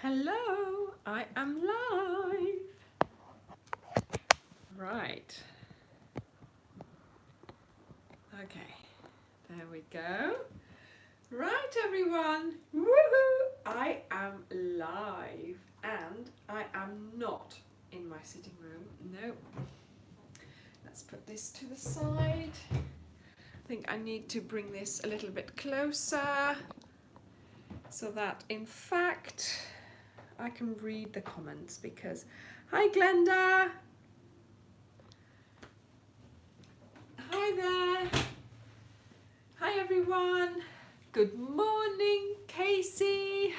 Hello, I am live. Right. Okay, there we go. Right, everyone. Woohoo! I am live and I am not in my sitting room. No. Let's put this to the side. I think I need to bring this a little bit closer so that, in fact, I can read the comments because, hi Glenda! Hi there! Hi everyone! Good morning, Casey!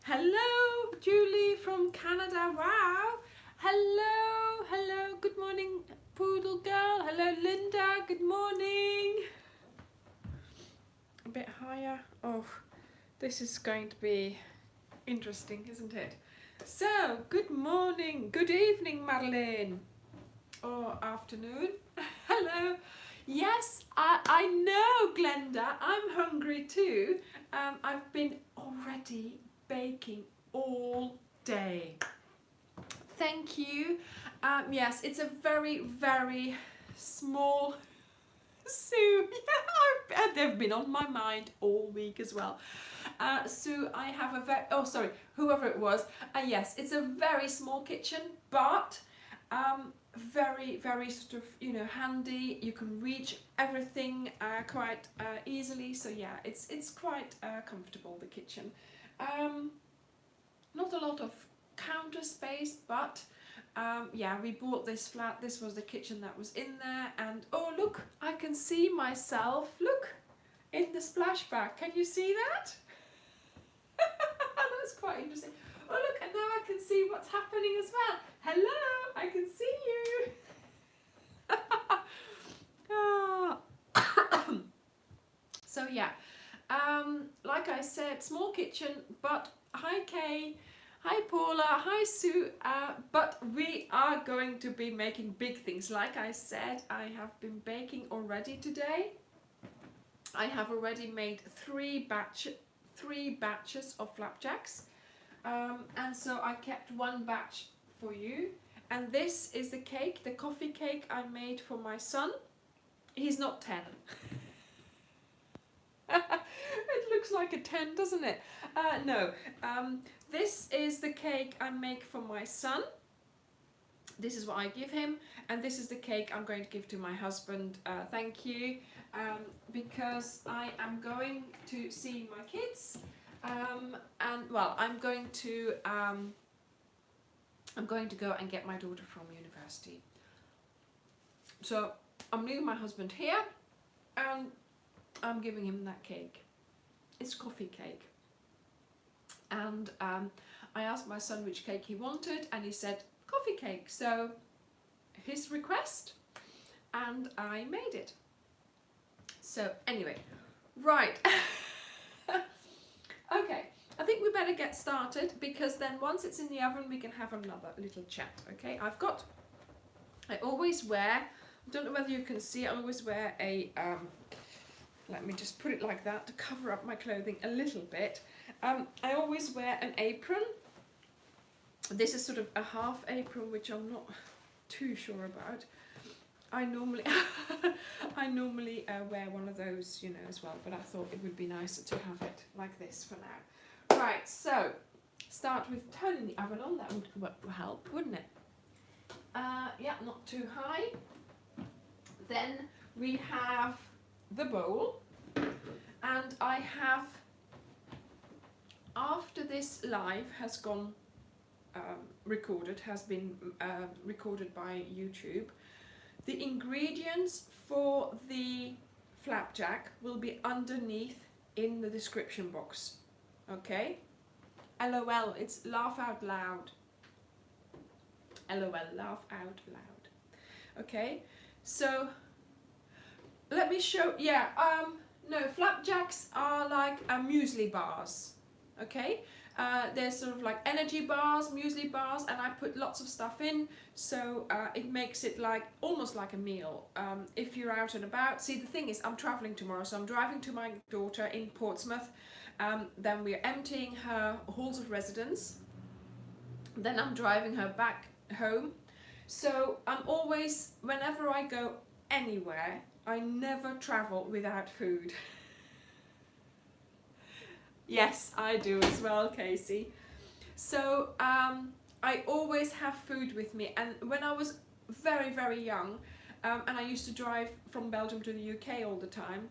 Hello, Julie from Canada, wow! Hello, good morning, Poodle Girl. Hello, Linda, good morning. A bit higher. Oh, this is going to be interesting, isn't it? So, good morning, good evening, Madeline. Or afternoon. Hello. Yes, I know, Glenda. I'm hungry too. I've been already baking all day. Thank you. Yes, it's a very, very small Sue. Yeah, they've been on my mind all week as well. Sue, I have a very, oh sorry, whoever it was. Yes, it's a very small kitchen, but very, very sort of, you know, handy. You can reach everything quite easily. So yeah, it's quite comfortable, the kitchen. Not a lot of counter space, but yeah, we bought this flat. This was the kitchen that was in there, and oh look, I can see myself. Look, in the splashback. Can you see that? That's quite interesting. Oh look, and now I can see what's happening as well. Hello, I can see you. So yeah, like I said, small kitchen, but hi Kay, hi Paula, hi Sue, but we are going to be making big things. Like I said, I have been baking already today. I have already made three batches of flapjacks, and so I kept one batch for you. And this is the cake, the coffee cake I made for my son. He's not 10. It looks like a 10, doesn't it? No, this is the cake I make for my son. This is what I give him, and this is the cake I'm going to give to my husband. Thank you, because I am going to see my kids, and well, I'm going to go and get my daughter from university. So I'm leaving my husband here, and I'm giving him that cake. It's coffee cake. And I asked my son which cake he wanted, and he said coffee cake. So his request, and I made it. So anyway, right. Okay, I think we better get started, because then once it's in the oven we can have another little chat. Okay, I always wear, I don't know whether you can see, I always wear a let me just put it like that to cover up my clothing a little bit. I always wear an apron. This is sort of a half apron, which I'm not too sure about. I normally wear one of those, you know, as well, but I thought it would be nicer to have it like this for now. Right, so start with turning the oven on. That would help, wouldn't it? Yeah, not too high. Then we have the bowl, and I have, after this live has gone has been recorded by YouTube, the ingredients for the flapjack will be underneath in the description box. Okay, LOL, it's laugh out loud. LOL, laugh out loud. Okay, so let me show. Yeah, no, flapjacks are like muesli bars. Okay, There's sort of like energy bars, muesli bars, and I put lots of stuff in, so it makes it like almost like a meal if you're out and about. See, the thing is, I'm traveling tomorrow, so I'm driving to my daughter in Portsmouth. Then we're emptying her halls of residence. Then I'm driving her back home. So I'm always, whenever I go anywhere, I never travel without food. Yes, I do as well, Casey. So I always have food with me, and when I was very, very young, and I used to drive from Belgium to the UK all the time,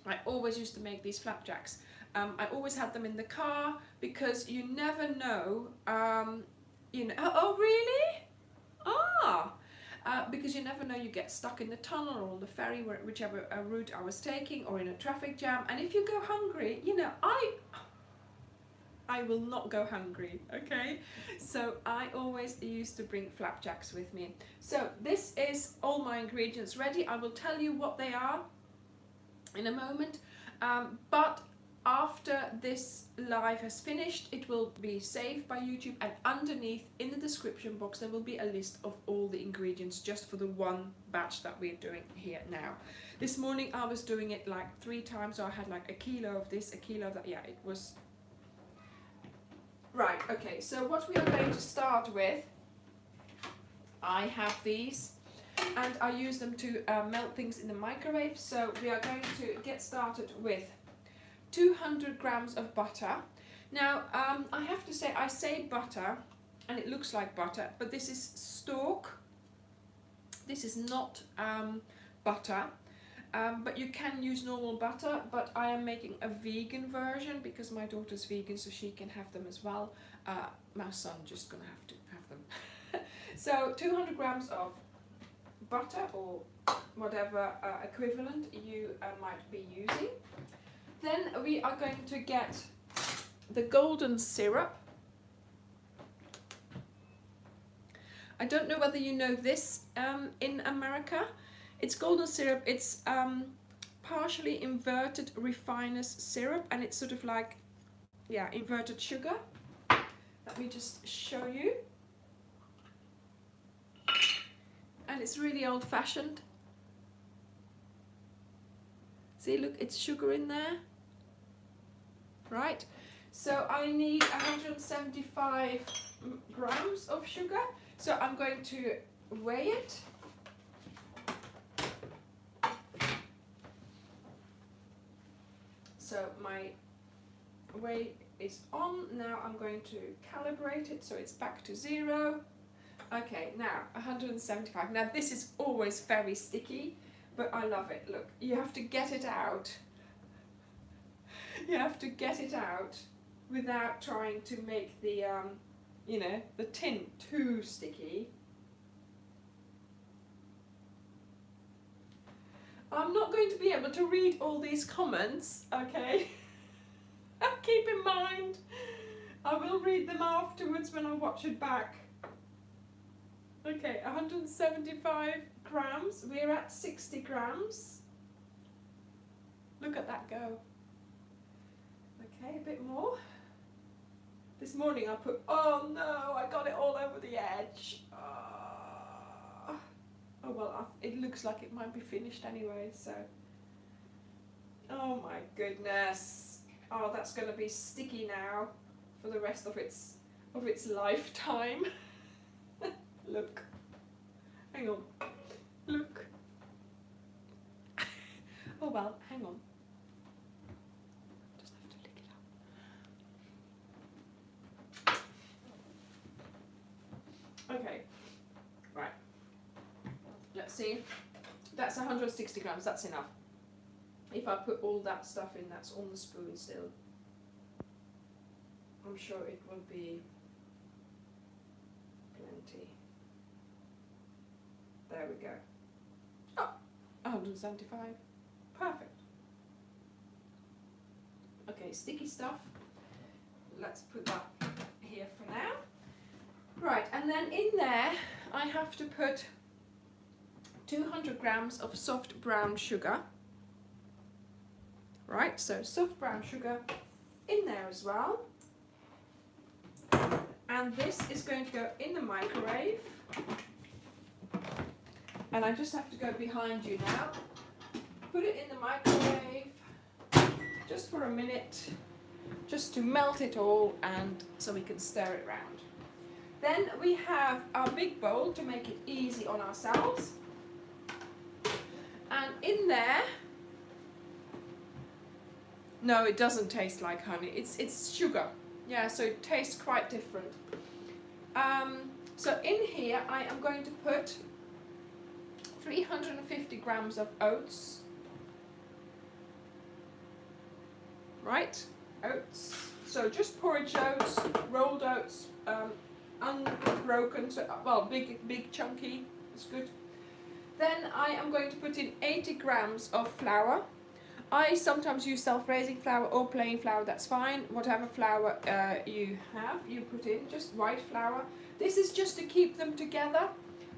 I always used to make these flapjacks. I always had them in the car because you never know, you know, oh really? Because you never know, you get stuck in the tunnel or on the ferry, whichever route I was taking, or in a traffic jam, and if you go hungry, you know, I will not go hungry, okay? So I always used to bring flapjacks with me. So this is all my ingredients ready. I will tell you what they are in a moment, but after this live has finished, it will be saved by YouTube, and underneath in the description box there will be a list of all the ingredients just for the one batch that we're doing here now. This morning I was doing it like 3 times, so I had like a kilo of this, a kilo of that. Yeah, it was right. Okay, so what we are going to start with, I have these and I use them to melt things in the microwave. So we are going to get started with 200 grams of butter. Now I have to say, I say butter and it looks like butter, but this is stork. This is not butter, but you can use normal butter, but I am making a vegan version because my daughter's vegan, so she can have them as well. My son just gonna have to have them. So 200 grams of butter, or whatever equivalent you might be using. Then we are going to get the golden syrup. I don't know whether you know this in America. It's golden syrup. It's partially inverted refiner's syrup, and it's sort of like, yeah, inverted sugar. Let me just show you. And it's really old-fashioned. See, look, it's sugar in there. Right, so I need 175 grams of sugar, so I'm going to weigh it. So my weigh is on. Now I'm going to calibrate it so it's back to 0. Okay, now 175. Now this is always very sticky, but I love it. Look, you have to get it out. You have to get it out without trying to make the, you know, the tin too sticky. I'm not going to be able to read all these comments, okay? Keep in mind, I will read them afterwards when I watch it back. Okay, 175 grams. We're at 60 grams. Look at that go. Okay, a bit more. This morning I put, oh no, I got it all over the edge. Oh well, it looks like it might be finished anyway, so. Oh my goodness. Oh, that's going to be sticky now for the rest of its lifetime. Look. Hang on. Look. Oh well, hang on. Just have to lick it up. Okay. Right. Let's see. That's 160 grams, that's enough. If I put all that stuff in, that's on the spoon still. I'm sure it will be plenty. There we go. Oh, 175. Perfect. Okay, sticky stuff. Let's put that here for now. Right, and then in there I have to put 200 grams of soft brown sugar. Right, so soft brown sugar in there as well. And this is going to go in the microwave. And I just have to go behind you now. Put it in the microwave just for a minute, just to melt it all and so we can stir it around. Then we have our big bowl to make it easy on ourselves. And in there, no, it doesn't taste like honey, it's sugar. Yeah, so it tastes quite different. So in here I am going to put 350 grams of oats. Right, oats. So just porridge oats, rolled oats, unbroken, so, well, big chunky, it's good. Then I am going to put in 80 grams of flour. I sometimes use self-raising flour or plain flour, that's fine. Whatever flour you have, you put in, just white flour. This is just to keep them together,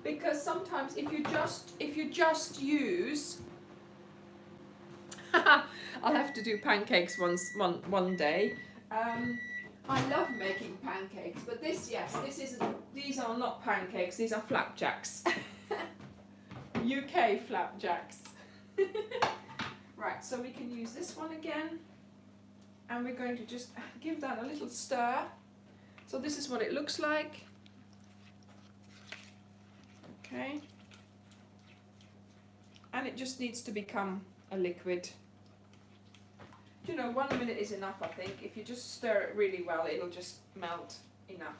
because sometimes if you just use I'll have to do pancakes one day. I love making pancakes, but these are not pancakes, these are flapjacks. UK flapjacks. Right, so we can use this one again, and we're going to just give that a little stir. So this is what it looks like. Okay. And it just needs to become a liquid. You know, 1 minute is enough, I think. If you just stir it really well, it'll just melt enough.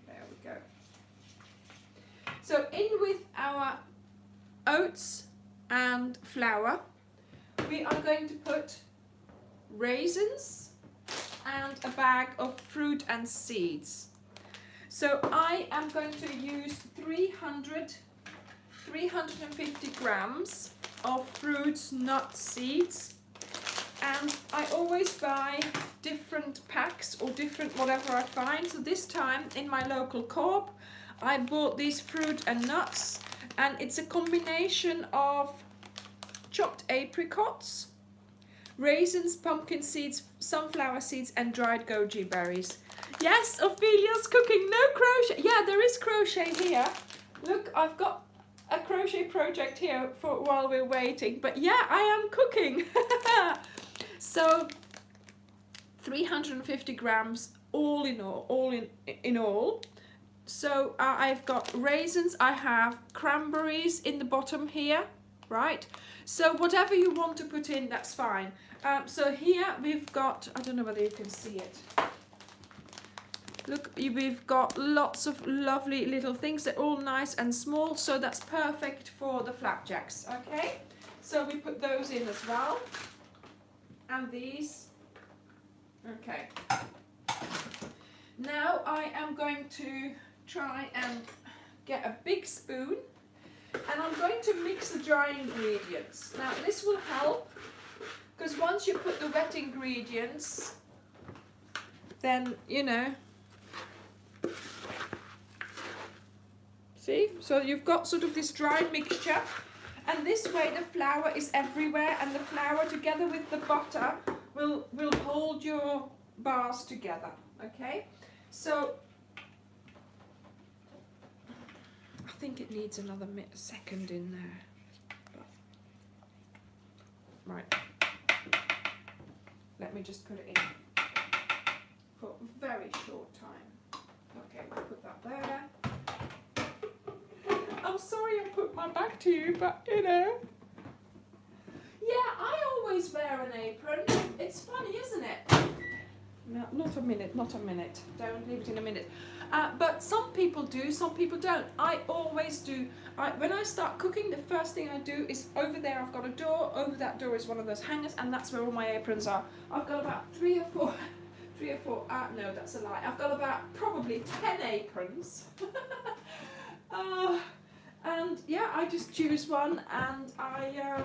There we go. So in with our oats and flour, we are going to put raisins and a bag of fruit and seeds. So I am going to use 350 grams of fruits, nuts, seeds, and I always buy different packs or different whatever I find. So this time in my local co-op I bought these fruit and nuts, and it's a combination of chopped apricots, raisins, pumpkin seeds, sunflower seeds and dried goji berries. Yes, Ophelia's cooking. No crochet. Yeah, there is crochet here. Look, I've got a crochet project here for while we're waiting. But yeah, I am cooking. So 350 grams all in all. So I've got raisins, I have cranberries in the bottom here, right? So whatever you want to put in, that's fine. So here we've got, I don't know whether you can see it. Look, we've got lots of lovely little things. They're all nice and small, so that's perfect for the flapjacks, okay? So we put those in as well. And these, okay. Now I am going to try and get a big spoon, and I'm going to mix the dry ingredients. Now this will help, because once you put the wet ingredients, then, you know, see, so you've got sort of this dry mixture, and this way the flour is everywhere, and the flour together with the butter will hold your bars together, okay? So I think it needs another second in there. Right. Let me just put it in for a very short time. Okay, we'll put that there. I'm sorry I put my back to you, but you know. Yeah, I always wear an apron. It's funny, isn't it? No, not a minute. Don't leave it in a minute. But some people do, some people don't. I always do. When I start cooking, the first thing I do is over there I've got a door. Over that door is one of those hangers, and that's where all my aprons are. I've got about three or four. No, that's a lie. I've got about probably 10 aprons. And yeah, I just choose one and I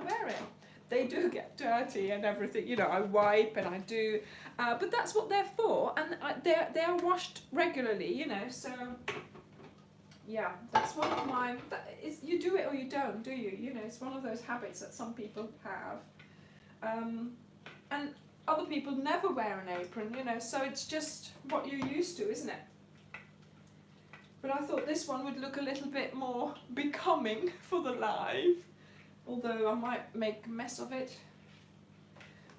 wear it. They do get dirty and everything, you know, I wipe and I do, but that's what they're for, and they're washed regularly, you know, so yeah, that's one of my, you do it or you don't, do you? You know, it's one of those habits that some people have. And other people never wear an apron, you know, so it's just what you're used to, isn't it? But I thought this one would look a little bit more becoming for the live, although I might make a mess of it.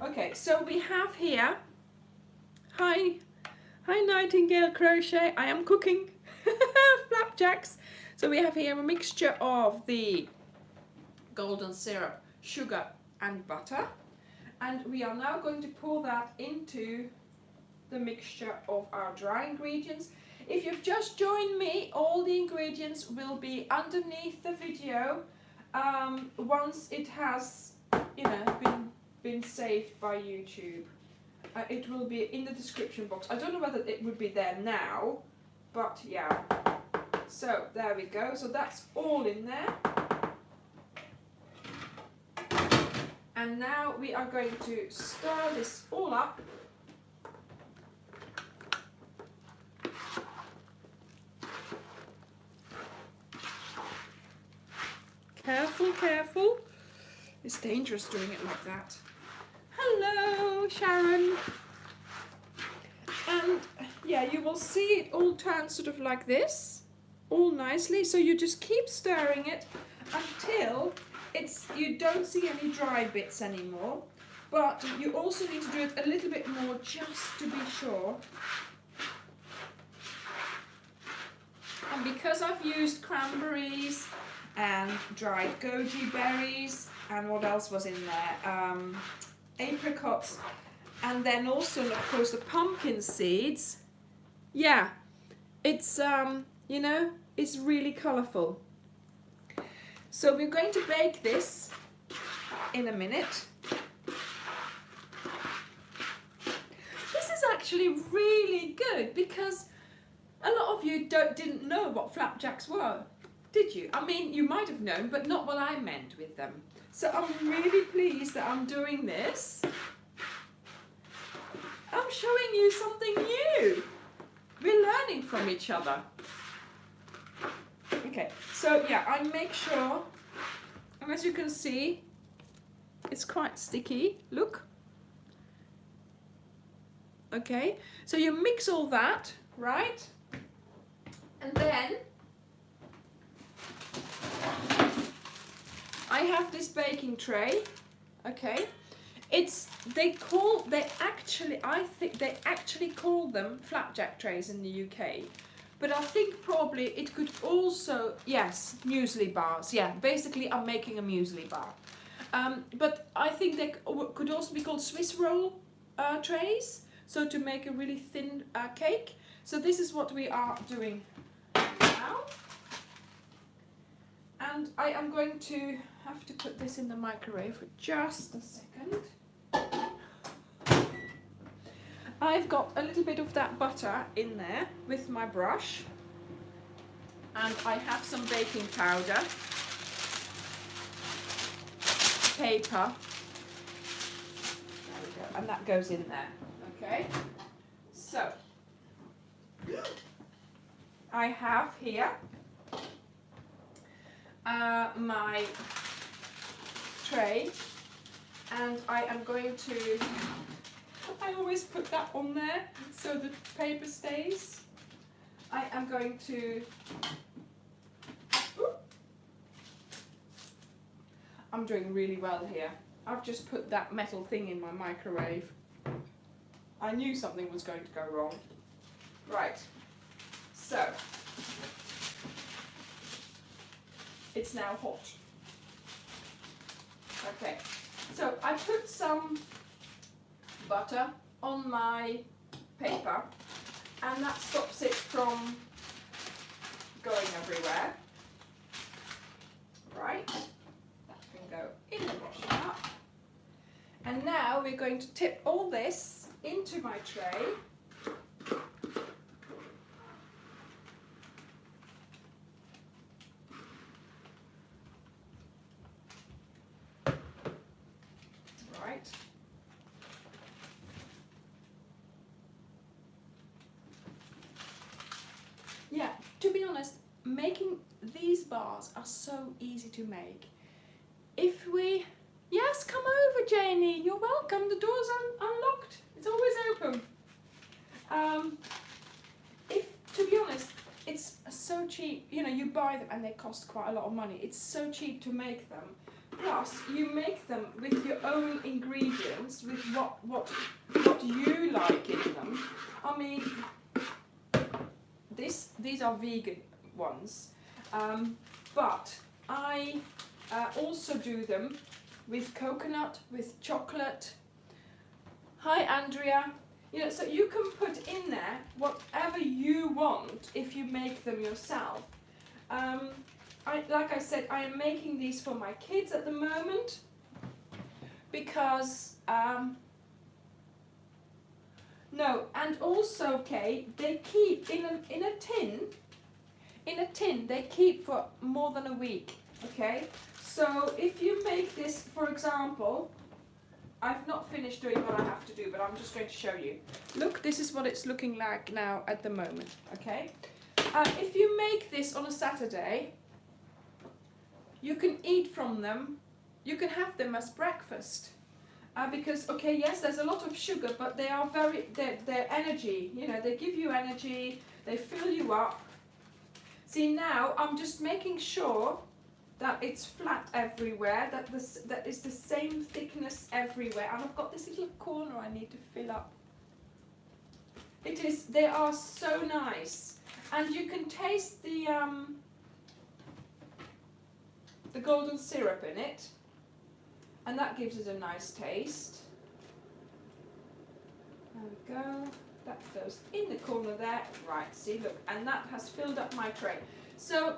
Okay, so we have here, hi Nightingale Crochet, I am cooking flapjacks. So we have here a mixture of the golden syrup, sugar and butter, and we are now going to pour that into the mixture of our dry ingredients. If you've just joined me, all the ingredients will be underneath the video once it has, you know, been saved by YouTube. It will be in the description box. I don't know whether it would be there now, but yeah. So there we go. So that's all in there. And now we are going to stir this all up. Careful, careful. It's dangerous doing it like that. Hello, Sharon. And yeah, you will see it all turn sort of like this, all nicely. So you just keep stirring it until you don't see any dry bits anymore. But you also need to do it a little bit more just to be sure. And because I've used cranberries and dried goji berries, and what else was in there? Apricots, and then also, of course, the pumpkin seeds. Yeah, it's you know, it's really colourful. So we're going to bake this in a minute. This is actually really good because a lot of you didn't know what flapjacks were, did you? I mean, you might have known, but not what I meant with them. So I'm really pleased that I'm doing this. I'm showing you something new. We're learning from each other. Okay, so yeah, I make sure, and as you can see, it's quite sticky. Look. Okay, so you mix all that, right? And then I have this baking tray. Okay, I think they actually call them flapjack trays in the UK, but I think probably it could also, yes, muesli bars. Yeah, basically I'm making a muesli bar. But I think they could also be called Swiss roll trays, so to make a really thin cake. So this is what we are doing now. And I am going to have to put this in the microwave for just a second. I've got a little bit of that butter in there with my brush, and I have some baking powder, paper, there we go, and that goes in there. Okay, so I have here my tray, and I am going to, I always put that on there so the paper stays. I am going to, I'm doing really well here. I've just put that metal thing in my microwave. I knew something was going to go wrong. Right, so it's now hot. Okay, so I put some butter on my paper, and that stops it from going everywhere. Right, that can go in the washing up. And now we're going to tip all this into my tray. Right. Yeah, to be honest, making these bars are so easy to make. If we Yes, come over, Janie. You're welcome. The door's unlocked. It's always open. To be honest, it's so cheap. You know, you buy them and they cost quite a lot of money. It's so cheap to make them. Plus, you make them with your own ingredients, with what you like in them. I mean, these are vegan ones, but I also do them with coconut, with chocolate. Hi, Andrea. You know, so you can put in there whatever you want if you make them yourself. Like I said, I am making these for my kids at the moment because no, and also, okay, they keep in a tin. In a tin, they keep for more than a week. Okay, so if you make this, for example, I've not finished doing what I have to do, but I'm just going to show you. Look, this is what it's looking like now at the moment. Okay, if you make this on a Saturday, you can eat from them. You can have them as breakfast. Because, okay, yes, there's a lot of sugar, but they are they're energy, you know, they give you energy, they fill you up. See, now I'm just making sure that it's flat everywhere, that is the same thickness everywhere. And I've got this little corner I need to fill up. They are so nice. And you can taste the golden syrup in it. And that gives it a nice taste. There we go. That goes in the corner there. Right, see, look, and that has filled up my tray. So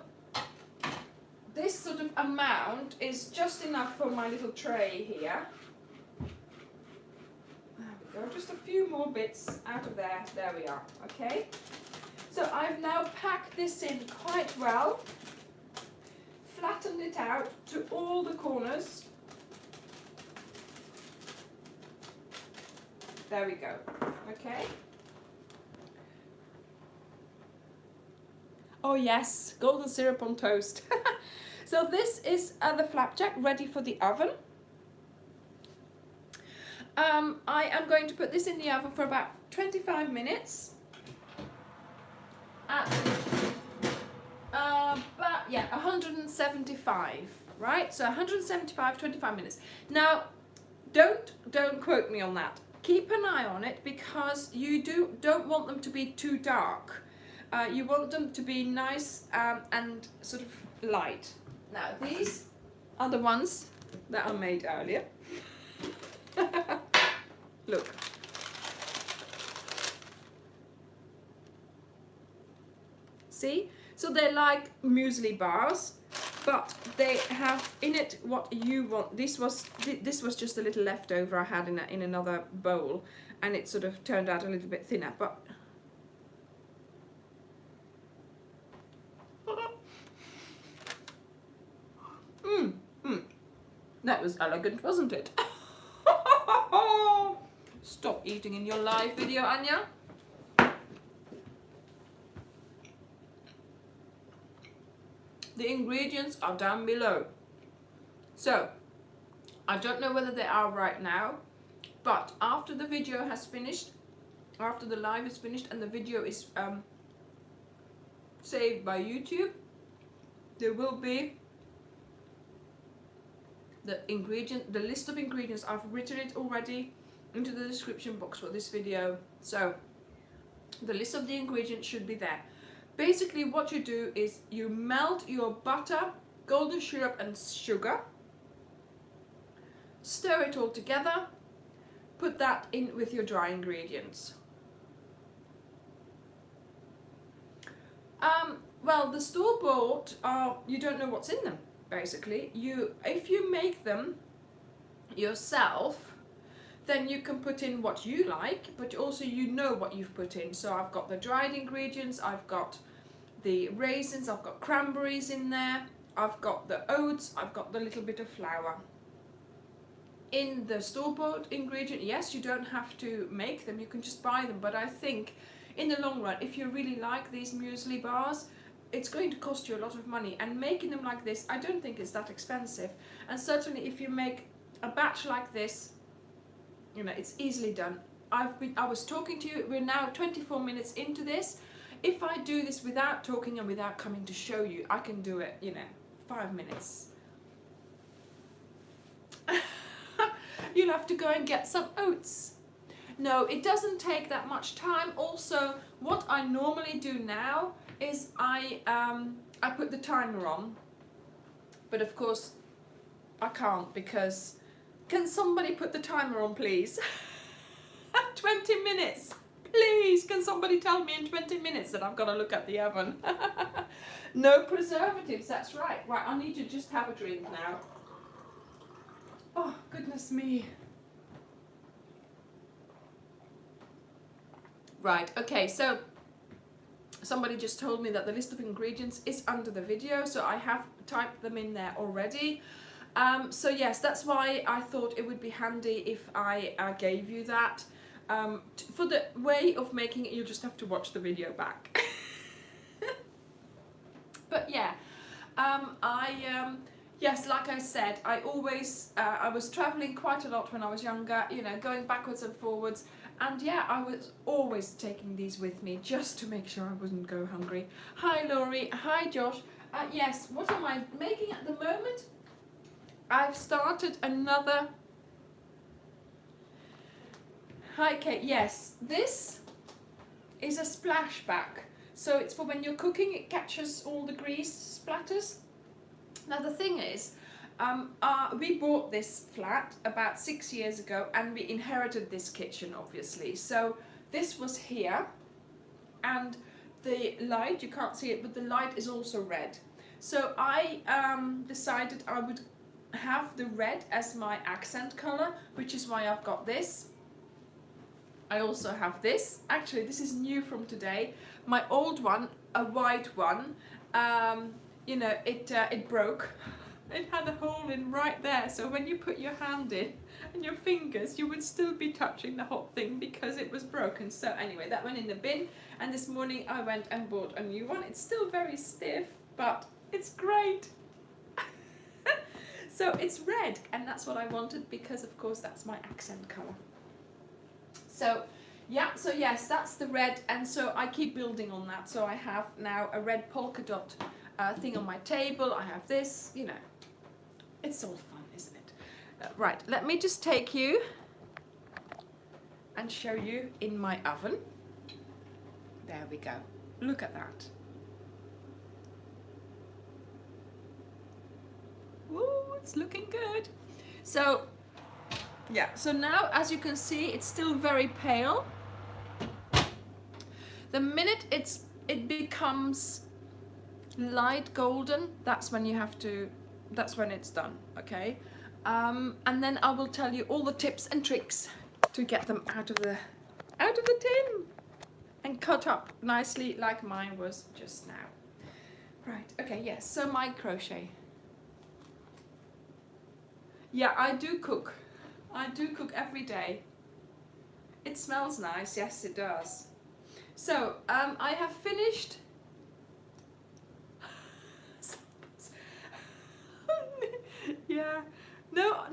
this sort of amount is just enough for my little tray here. There we go, just a few more bits out of there. There we are, okay? So I've now packed this in quite well, flattened it out to all the corners. There we go, okay? Oh yes, golden syrup on toast. So this is the flapjack ready for the oven. I am going to put this in the oven for about 25 minutes. At 175, right? So 175, 25 minutes. Now, don't quote me on that. Keep an eye on it because you don't want them to be too dark. You want them to be nice and sort of light. Now these are the ones that I made earlier. Look. See? So they're like muesli bars, but they have in it what you want. This was just a little leftover I had in another bowl, and it sort of turned out a little bit thinner, but that was elegant, wasn't it? Stop eating in your live video, Anya. The ingredients are down below. So, I don't know whether they are right now, but after the video has finished, after the live is finished and the video is saved by YouTube, there will be the list of ingredients. I've written it already into the description box for this video, so the list of the ingredients should be there. Basically what you do is you melt your butter, golden syrup and sugar, stir it all together, put that in with your dry ingredients. Well, the store-bought you don't know what's in them. Basically, if you make them yourself, then you can put in what you like, but also you know what you've put in. So I've got the dried ingredients, I've got the raisins, I've got cranberries in there, I've got the oats, I've got the little bit of flour. In the store-bought ingredient, yes, you don't have to make them, you can just buy them, but I think in the long run, if you really like these muesli bars, it's going to cost you a lot of money, and making them like this, I don't think it's that expensive. And certainly if you make a batch like this, you know, it's easily done. I was talking to you, we're now 24 minutes into this. If I do this without talking and without coming to show you, I can do it, you know, 5 minutes. You'll have to go and get some oats. No, it doesn't take that much time. Also, what I normally do now is I put the timer on, but of course I can't, because can somebody put the timer on, please? 20 minutes, please. Can somebody tell me in 20 minutes that I've got to look at the oven? No preservatives, that's right. Right, I need to just have a drink now. Oh, goodness me. Right, okay, so somebody just told me that the list of ingredients is under the video, so I have typed them in there already. So yes, that's why I thought it would be handy if I gave you that. For the way of making it, you'll just have to watch the video back. But yeah, yes, like I said, I was traveling quite a lot when I was younger, you know, going backwards and forwards. And yeah, I was always taking these with me just to make sure I wouldn't go hungry. Hi Laurie, hi Josh. Yes, what am I making at the moment? I've started another... Hi Kate, yes, this is a splashback. So it's for when you're cooking, it catches all the grease splatters. Now the thing is, we bought this flat about 6 years ago, and we inherited this kitchen, obviously. So this was here, and the light, you can't see it, but the light is also red. So I decided I would have the red as my accent color, which is why I've got this. I also have this. Actually, this is new from today. My old one, a white one, you know, it broke. It had a hole in right there, so when you put your hand in and your fingers, you would still be touching the hot thing because it was broken. So anyway, that went in the bin, and this morning I went and bought a new one. It's still very stiff, but it's great. So it's red, and that's what I wanted because of course that's my accent color. So yeah, so yes, that's the red, and so I keep building on that. So I have now a red polka dot thing on my table. I have this, you know, it's all fun, isn't it? Right, let me just take you and show you in my oven. There we go, look at that. Ooh, it's looking good. So yeah, so now as you can see, it's still very pale. The minute it becomes light golden, that's when you have to, that's when it's done, okay? And then I will tell you all the tips and tricks to get them out of the tin and cut up nicely like mine was just now. Right, okay, yes, so my crochet. Yeah, I do cook. I do cook every day. It smells nice, yes it does. So, I have finished. Yeah, no,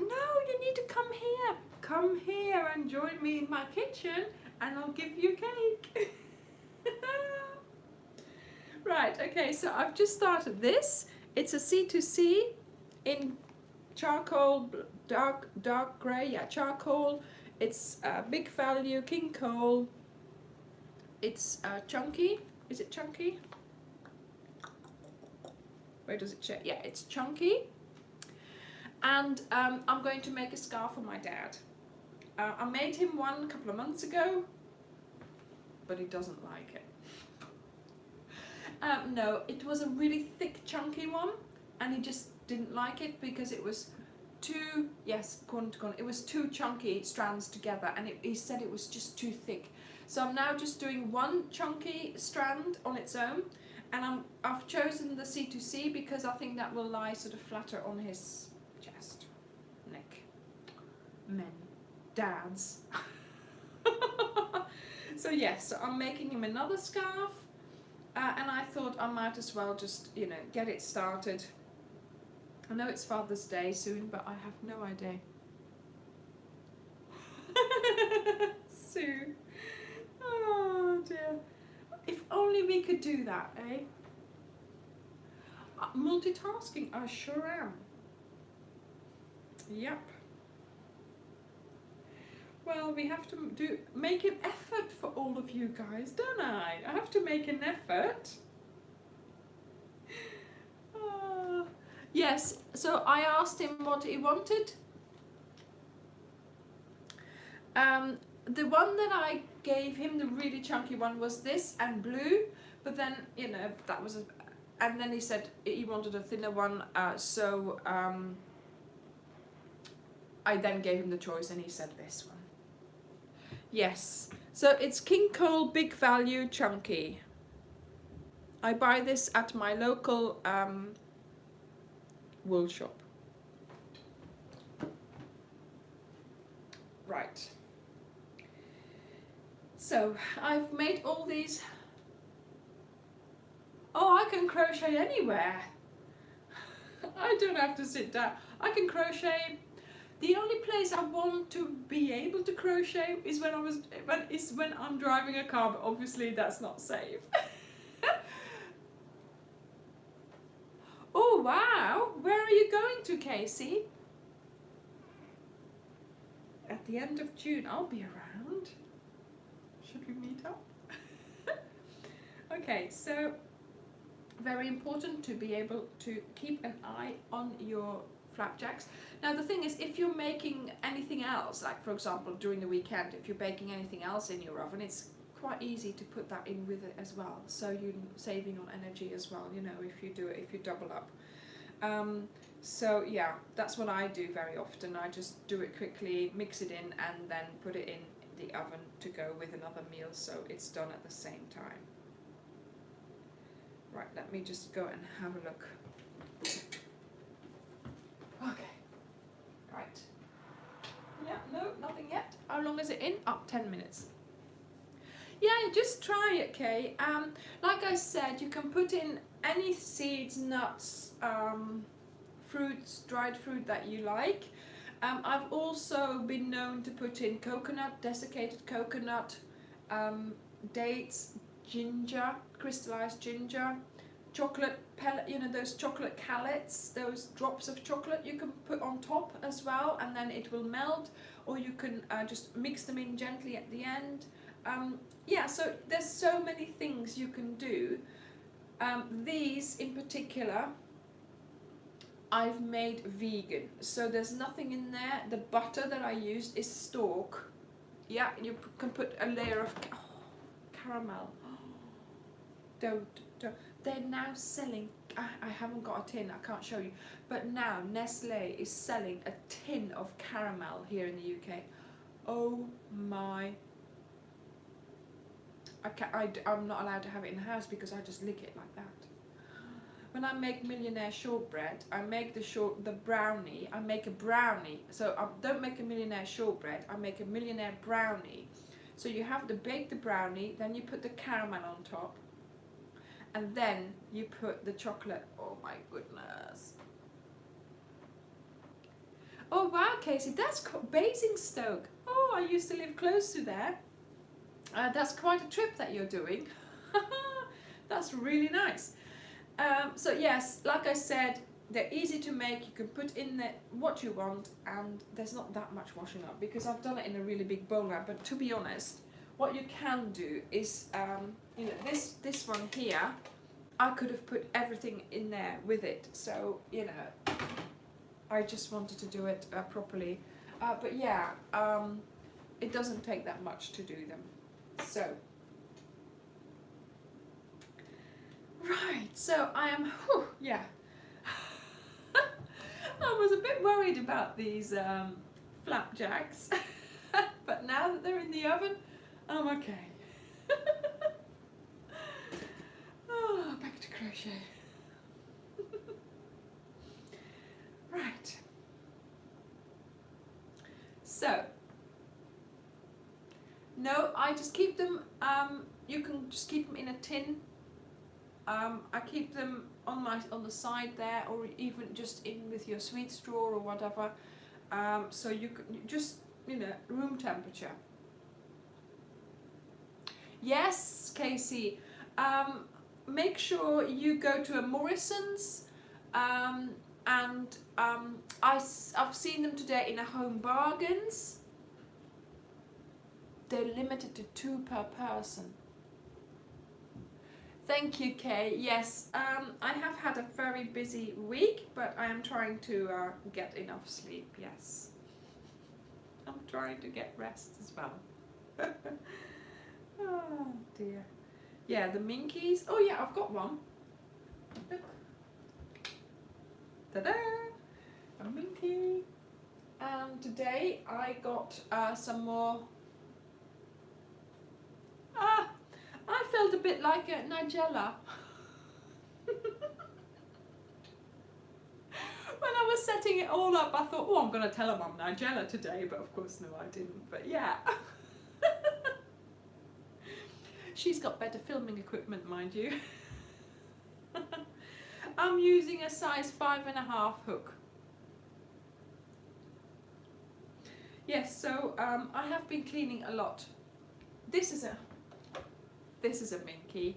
you need to come here. Come here and join me in my kitchen and I'll give you cake. Right, okay, so I've just started this. It's a C2C in charcoal, dark grey, yeah, charcoal. It's big value, king coal. It's chunky. Is it chunky? Where does it check? Yeah, it's chunky. And I'm going to make a scarf for my dad. I made him one a couple of months ago, but he doesn't like it. No, it was a really thick, chunky one, and he just didn't like it because it was too, yes, it was two chunky strands together, and he said it was just too thick. So I'm now just doing one chunky strand on its own, and I've chosen the C2C because I think that will lie sort of flatter on his chest, neck, men, dads. So yes, so I'm making him another scarf, and I thought I might as well just, you know, get it started. I know it's Father's Day soon, but I have no idea Sue. Oh dear. If only we could do that, eh? Multitasking, I sure am. Yep. Well, we have to make an effort for all of you guys, don't I? I have to make an effort. Yes, so I asked him what he wanted. The one that I gave him, the really chunky one, was this and blue, but then, you know, that was and then he said he wanted a thinner one, so I then gave him the choice and he said this one. Yes, so it's King Cole Big Value Chunky. I buy this at my local wool shop. Right. So I've made all these. Oh, I can crochet anywhere. I don't have to sit down. I can crochet. The only place I want to be able to crochet is when I'm driving a car, but obviously that's not safe. Oh wow, where are you going to, Casey? At the end of June, I'll be around. Should we meet up? Okay, so very important to be able to keep an eye on your flapjacks. Now the thing is, if you're making anything else, like for example during the weekend, if you're baking anything else in your oven, it's quite easy to put that in with it as well, so you're saving on energy as well, you know, if you do it, if you double up. So yeah, that's what I do very often. I just do it quickly, mix it in, and then put it in the oven to go with another meal, so it's done at the same time. Right, let me just go and have a look. Okay, right. Yeah, no, nothing yet. How long is it in? Up 10 minutes. Yeah, just try it, Kay. Like I said, you can put in any seeds, nuts, fruits, dried fruit that you like. I've also been known to put in coconut, desiccated coconut, dates, ginger, crystallized ginger, chocolate pellet, you know, those chocolate callets, those drops of chocolate you can put on top as well, and then it will melt, or you can just mix them in gently at the end. Yeah, so there's so many things you can do. These in particular I've made vegan, so there's nothing in there. The butter that I used is stork. Yeah, you can put a layer of caramel. Don't. They're now selling, I haven't got a tin, I can't show you, but now Nestle is selling a tin of caramel here in the UK. Oh my, I'm not allowed to have it in the house because I just lick it like that. When I make millionaire shortbread, I make the brownie, I make a brownie. So I don't make a millionaire shortbread, I make a millionaire brownie. So you have to bake the brownie, then you put the caramel on top, and then you put the chocolate. Oh my goodness. Oh wow, Casey, that's Basingstoke. Oh, I used to live close to there. That's quite a trip that you're doing. That's really nice. So yes, like I said, they're easy to make. You can put in there what you want, and there's not that much washing up because I've done it in a really big bowl now. But to be honest, what you can do is, you know, this one here, I could have put everything in there with it. So, you know, I just wanted to do it properly. But yeah, it doesn't take that much to do them. So, right, so I am, yeah. I was a bit worried about these flapjacks, but now that they're in the oven, I'm okay. Oh, back to crochet. Right. So, no, I just keep them, you can just keep them in a tin. I keep them on the side there, or even just in with your sweet straw or whatever. So you can just, you know, room temperature. Yes, Casey. Make sure you go to a Morrison's, and I've seen them today in a Home Bargains. They're limited to 2 per person. Thank you, Kay. Yes, I have had a very busy week, but I am trying to get enough sleep, yes. I'm trying to get rest as well. Oh dear. Yeah, the minkies. Oh yeah, I've got one. Look. Ta-da! A minky. And today I got some more. I felt a bit like a Nigella. When I was setting it all up, I thought, oh, I'm going to tell them I'm Nigella today, but of course, no, I didn't. But yeah. She's got better filming equipment, mind you. I'm using a size 5.5 hook. Yes, so I have been cleaning a lot. This is a minky.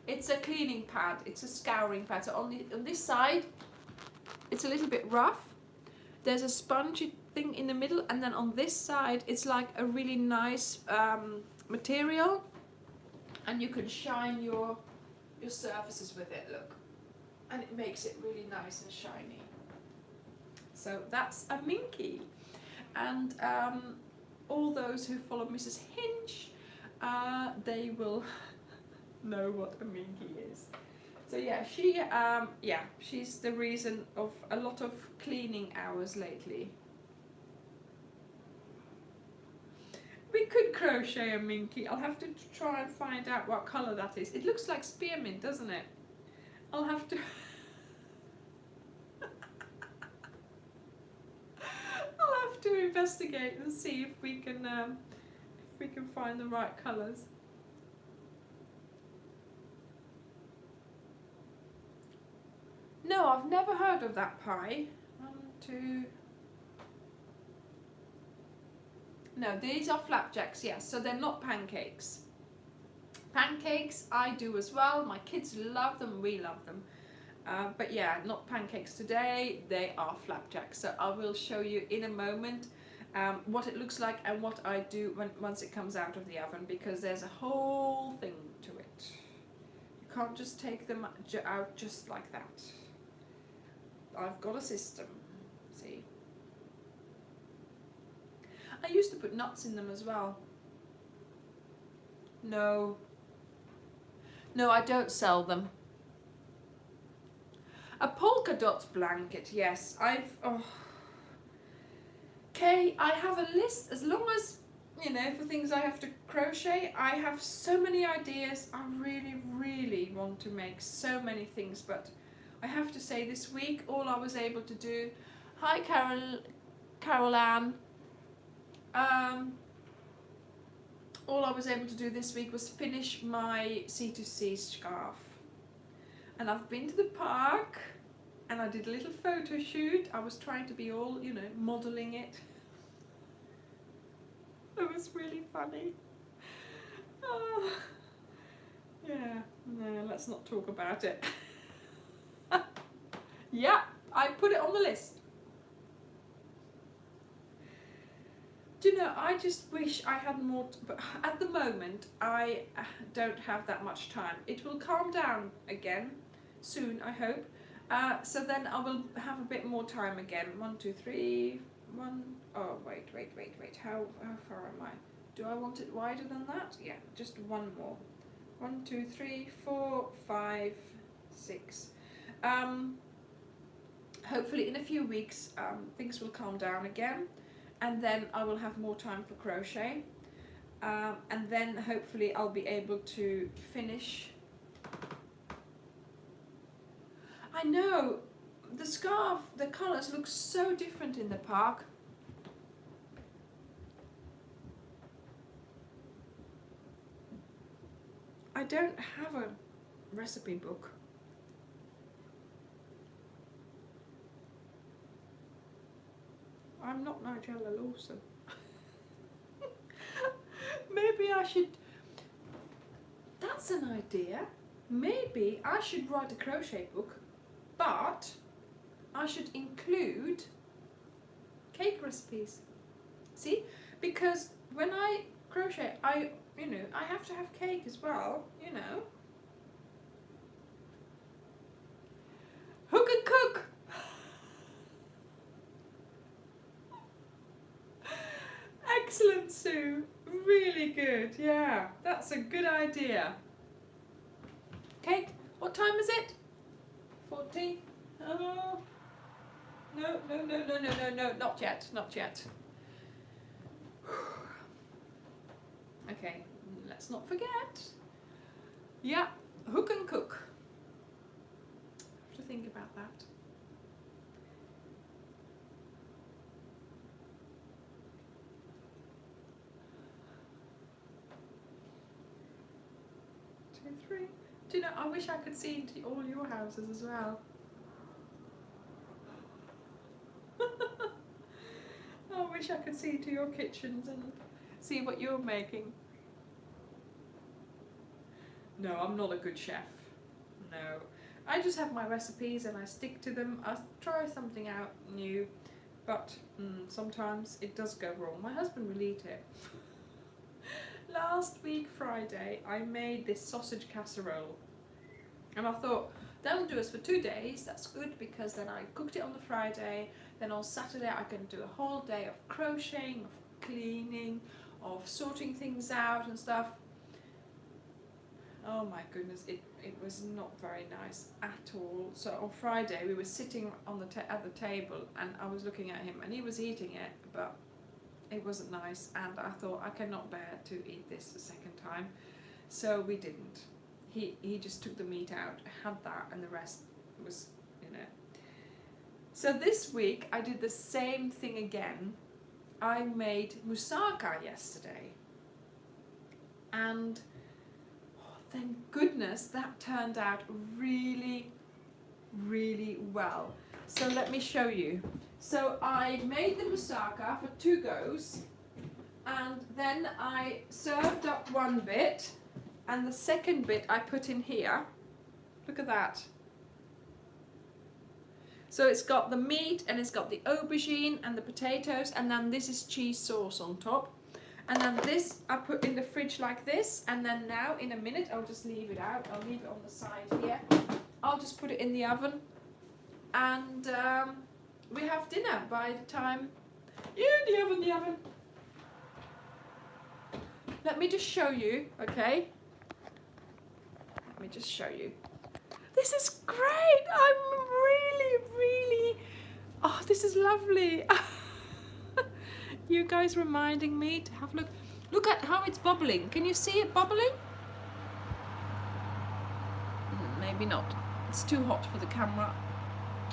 It's a cleaning pad. It's a scouring pad. So on this side, it's a little bit rough. There's a spongy thing in the middle, and then on this side, it's like a really nice material, and you can shine your surfaces with it. Look, and it makes it really nice and shiny. So that's a minky, and all those who follow Mrs. Hinch, they will know what a minky is. So yeah, she's the reason of a lot of cleaning hours lately. We could crochet a minky. I'll have to try and find out what colour that is. It looks like spearmint, doesn't it? I'll have to I'll have to investigate and see if we can find the right colours. No, I've never heard of that pie. 1, 2. No, these are flapjacks, yes, so they're not pancakes. Pancakes I do as well. My kids love them, we love them. But yeah, not pancakes today, they are flapjacks. So I will show you in a moment what it looks like and what I do once it comes out of the oven, because there's a whole thing to it. You can't just take them out just like that. I've got a system, see. I used to put nuts in them as well. No, I don't sell them. A polka dot blanket, yes. Okay, I have a list, as long as, you know, for things I have to crochet. I have so many ideas. I really, really want to make so many things, but I have to say this week all I was able to do. Hi Carol Ann. All I was able to do this week was finish my C2C scarf. And I've been to the park and I did a little photo shoot. I was trying to be all, you know, modelling it. It was really funny. Oh, yeah, no, let's not talk about it. Yeah, I put it on the list. Do you know, I just wish I had more, but at the moment I don't have that much time. It will calm down again soon, I hope. So then I will have a bit more time again. 1, 2, 3, 1. Oh, wait. How far am I? Do I want it wider than that? Yeah, just one more. 1, 2, 3, 4, 5, 6. Hopefully in a few weeks things will calm down again, and then I will have more time for crochet, and then hopefully I'll be able to finish. I know, the scarf, the colours look so different in the park. I don't have a recipe book. I'm not Nigella Lawson. Maybe I should that's an idea. Maybe I should write a crochet book, but I should include cake recipes. See, because when I crochet, I have to have cake as well, you know. Who can cook? Excellent, Sue. Really good. Yeah, that's a good idea. Kate, what time is it? 14? Oh, no, not yet, not yet. Okay, let's not forget. Yeah, who can cook? I have to think about that. Two, three. Do you know, I wish I could see into all your houses as well. I wish I could see into your kitchens and see what you're making. No, I'm not a good chef. No. I just have my recipes and I stick to them. I try something out new, but sometimes it does go wrong. My husband will eat it. Last week Friday I made this sausage casserole and I thought that'll do us for 2 days. That's good because then I cooked it on the Friday, then on Saturday I can do a whole day of crocheting, of cleaning, of sorting things out and stuff. Oh my goodness, it was not very nice at all. So on Friday we were sitting on at the table and I was looking at him and he was eating it, but it wasn't nice and I thought I cannot bear to eat this a second time. So we didn't. He just took the meat out, had that, and the rest was, you know. So this week I did the same thing again. I made moussaka yesterday and thank goodness that turned out really, really well. So let me show you. So I made the moussaka for 2 goes and then I served up one bit and the second bit I put in here. Look at that. So it's got the meat and it's got the aubergine and the potatoes and then this is cheese sauce on top. And then this I put in the fridge like this, and then now in a minute I'll just leave it out. I'll leave it on the side here. I'll just put it in the oven and we have dinner by the time the oven. Let me just show you, okay? Let me just show you. This is great. I'm really, oh, this is lovely. You guys reminding me to have a look. Look at how it's bubbling. Can you see it bubbling? Maybe not. It's too hot for the camera.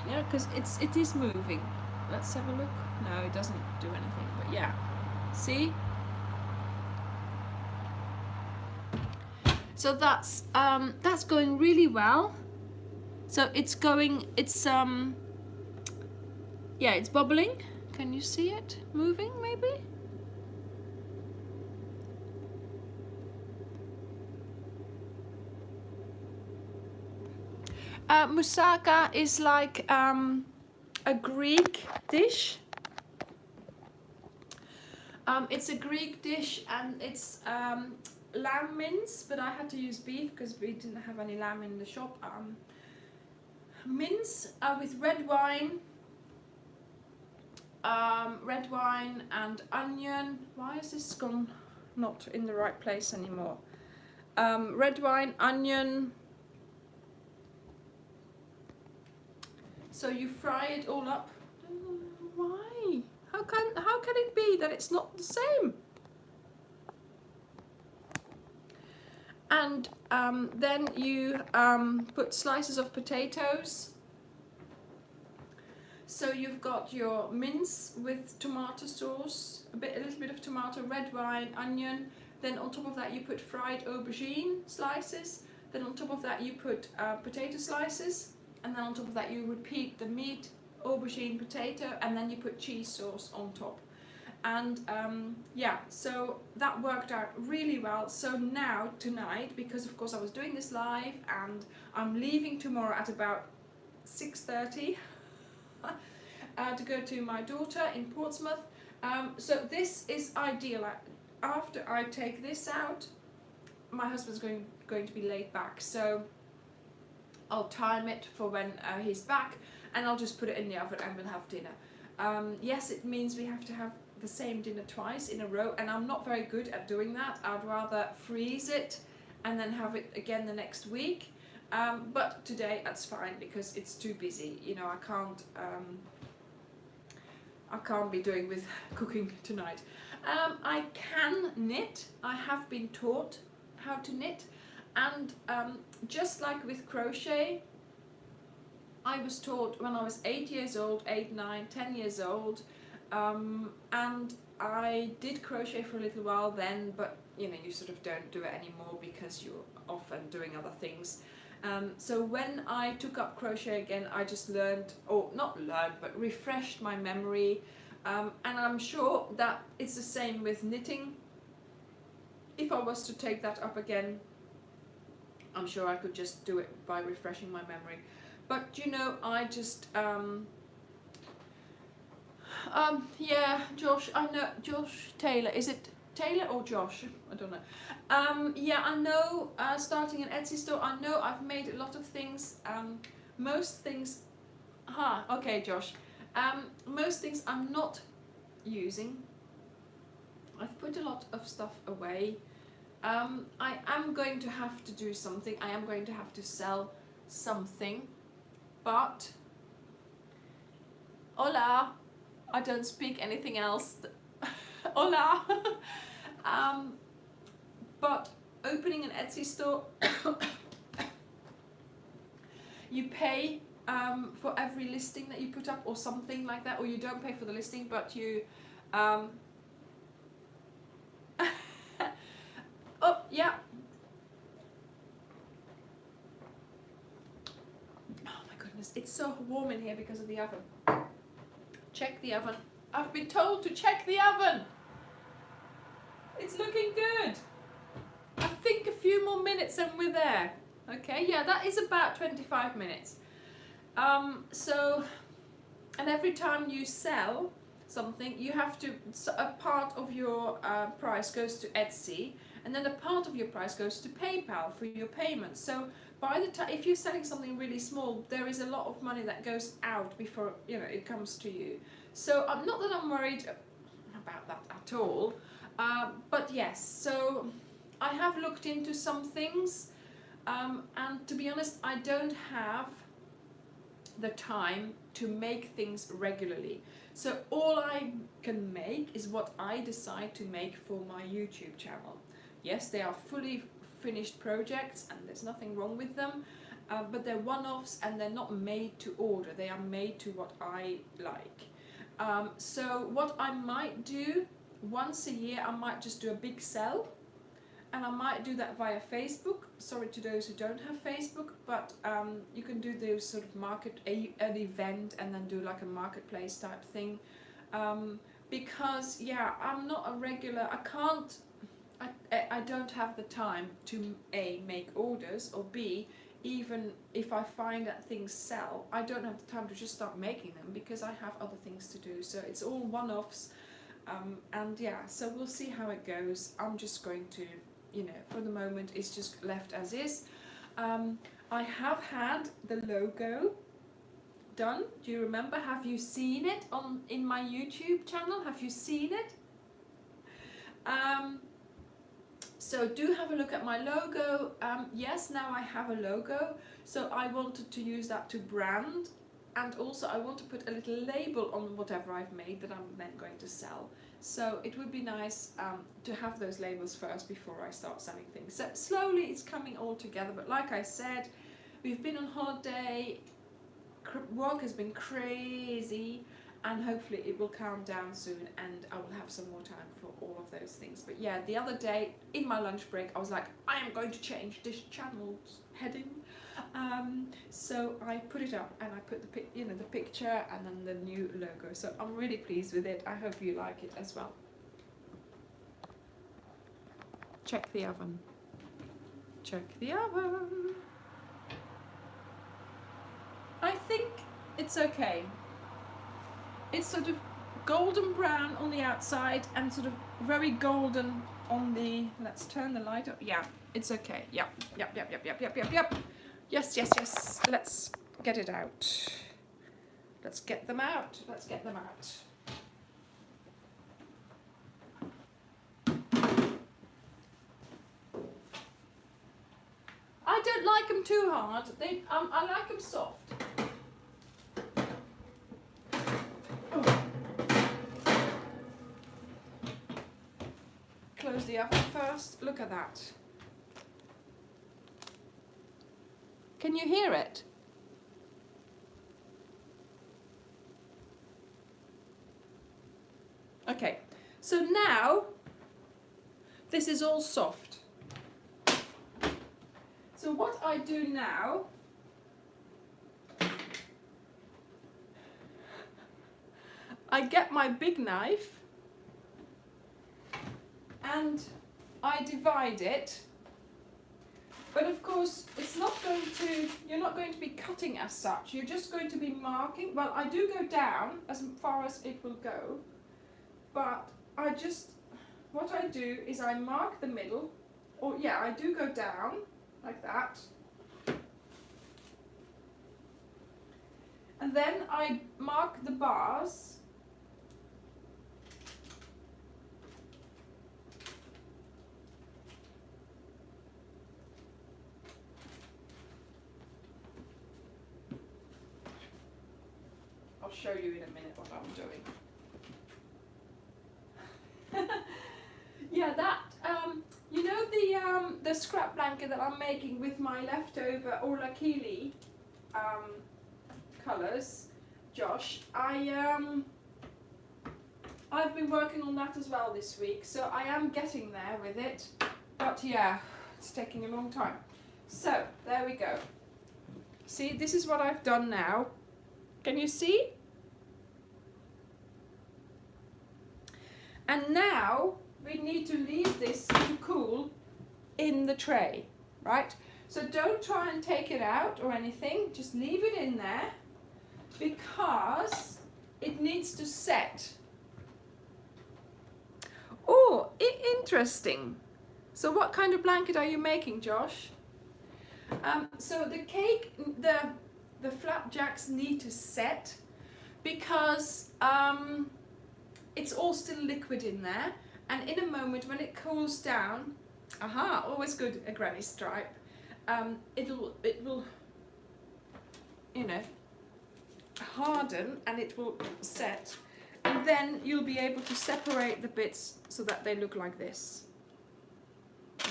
Yeah, because it is moving. Let's have a look. No, it doesn't do anything. But yeah, see. So that's going really well. So it's going. It's yeah, it's bubbling. Can you see it moving, maybe? Moussaka is like a Greek dish. It's a Greek dish and it's lamb mince, but I had to use beef because we didn't have any lamb in the shop. Mince with red wine and onion. Why is this gone not in the right place anymore? Red wine, onion. So you fry it all up. Why? How can it be that it's not the same? And then you put slices of potatoes. So you've got your mince with tomato sauce, a little bit of tomato, red wine, onion. Then on top of that you put fried aubergine slices. Then on top of that you put potato slices. And then on top of that you repeat the meat, aubergine, potato, and then you put cheese sauce on top. And yeah, so that worked out really well. So now tonight, because of course I was doing this live and I'm leaving tomorrow at about 6:30 to go to my daughter in Portsmouth. So this is ideal. After I take this out, my husband's going to be late back, so I'll time it for when he's back, and I'll just put it in the oven and we'll have dinner. Yes, it means we have to have the same dinner twice in a row, and I'm not very good at doing that. I'd rather freeze it and then have it again the next week. But today that's fine because it's too busy. You know, I can't be doing with cooking tonight. I can knit. I have been taught how to knit, and just like with crochet, I was taught when I was 8 years old, 8, 9, 10 years old, and I did crochet for a little while then, but you know, you sort of don't do it anymore because you're often doing other things. So when I took up crochet again, I just learned, or not learned, but refreshed my memory, and I'm sure that it's the same with knitting. If I was to take that up again, I'm sure I could just do it by refreshing my memory. But you know, I just yeah, Josh, I know, Josh Taylor, is it Taylor or Josh? I don't know. Yeah, I know, starting an Etsy store, I know I've made a lot of things, most things, okay Josh, most things I'm not using. I've put a lot of stuff away. I am going to have to do something, I am going to have to sell something, but, hola, I don't speak anything else, hola. But opening an Etsy store, you pay for every listing that you put up or something like that, or you don't pay for the listing, but you oh yeah, oh my goodness, it's so warm in here because of the oven. Check the oven. I've been told to check the oven. It's looking good. I think a few more minutes and we're there. Okay, yeah, that is about 25 minutes. So, and every time you sell something, you have to, a part of your price goes to Etsy, and then a part of your price goes to PayPal for your payments. So by the time, if you're selling something really small, there is a lot of money that goes out before, you know, it comes to you. So not that I'm worried about that at all, but yes, so I have looked into some things, and to be honest, I don't have the time to make things regularly. So all I can make is what I decide to make for my YouTube channel. Yes, they are fully finished projects and there's nothing wrong with them, but they're one-offs and they're not made to order. They are made to what I like. So what I might do, once a year I might just do a big sell, and I might do that via Facebook. Sorry to those who don't have Facebook, but you can do those sort of an event and then do like a marketplace type thing. Because yeah, I'm not a regular, I don't have the time to A, make orders, or B, even if I find that things sell, I don't have the time to just start making them because I have other things to do. So it's all one-offs, and yeah, so we'll see how it goes. I'm just going to, you know, for the moment it's just left as is. I have had the logo done. Do you remember? Have you seen it in my YouTube channel? Have you seen it? So do have a look at my logo. Yes, now I have a logo, so I wanted to use that to brand, and also I want to put a little label on whatever I've made that I'm then going to sell. So it would be nice to have those labels first before I start selling things. So slowly it's coming all together, but like I said, we've been on holiday, work has been crazy, and hopefully it will calm down soon and I will have some more time for all of those things. But yeah, the other day in my lunch break I was like, I am going to change this channel's heading. So I put it up and I put the picture and then the new logo. So I'm really pleased with it. I hope you like it as well. Check the oven. Check the oven. I think it's okay. It's sort of golden brown on the outside and sort of very golden on the, let's turn the light up. Yeah, it's okay. Yep. Yes. Let's get it out. Let's get them out. I don't like them too hard. I like them soft. Close the oven first. Look at that. Can you hear it? Okay, so now this is all soft. So what I do now, I get my big knife and I divide it. But of course, you're not going to be cutting as such. You're just going to be marking. Well, I do go down as far as it will go. But what I do is I mark the middle. Or yeah, I do go down like that. And then I mark the bars. I'll show you in a minute what I'm doing. Yeah, that, you know the scrap blanket that I'm making with my leftover Orla-Keely colours, Josh, I've been working on that as well this week, so I am getting there with it, but yeah, it's taking a long time. So, there we go. See, this is what I've done now. Can you see? And now we need to leave this to cool in the tray, right? So don't try and take it out or anything, just leave it in there because it needs to set. Oh, interesting. So what kind of blanket are you making, Josh? So the cake, the flapjacks need to set because it's all still liquid in there, and in a moment when it cools down, always good, a granny stripe, it will, you know, harden and it will set, and then you'll be able to separate the bits so that they look like this.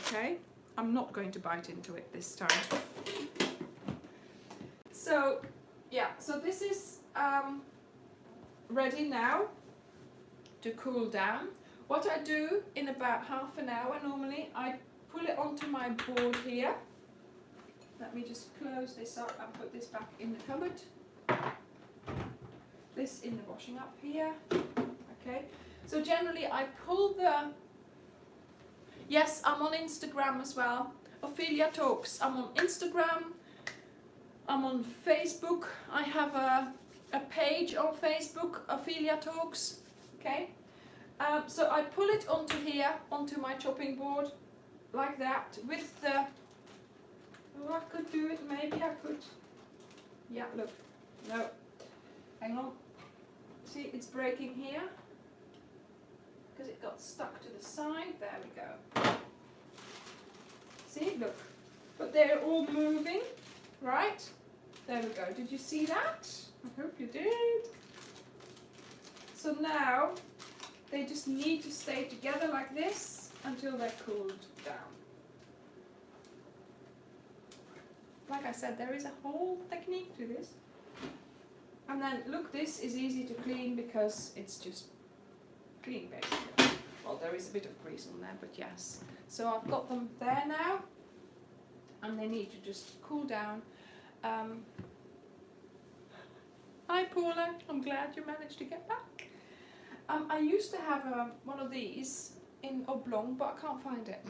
Okay, I'm not going to bite into it this time. So yeah, so this is ready now to cool down. What I do in about half an hour normally, I pull it onto my board here. Let me just close this up and put this back in the cupboard. This in the washing up here. Okay, so generally I pull the... Yes, I'm on Instagram as well. Ophelia Talks. I'm on Instagram. I'm on Facebook. I have a page on Facebook, Ophelia Talks. Okay. So I pull it onto here, onto my chopping board, like that, with the... Oh, I could do it, maybe I could. Yeah, look. No. Hang on. See, it's breaking here. Because it got stuck to the side. There we go. See, look. But they're all moving, right? There we go. Did you see that? I hope you did. So now, they just need to stay together like this until they're cooled down. Like I said, there is a whole technique to this. And then, look, this is easy to clean because it's just clean, basically. Well, there is a bit of grease on there, but yes. So I've got them there now. And they need to just cool down. Hi Paula, I'm glad you managed to get back. I used to have one of these in oblong, but I can't find it.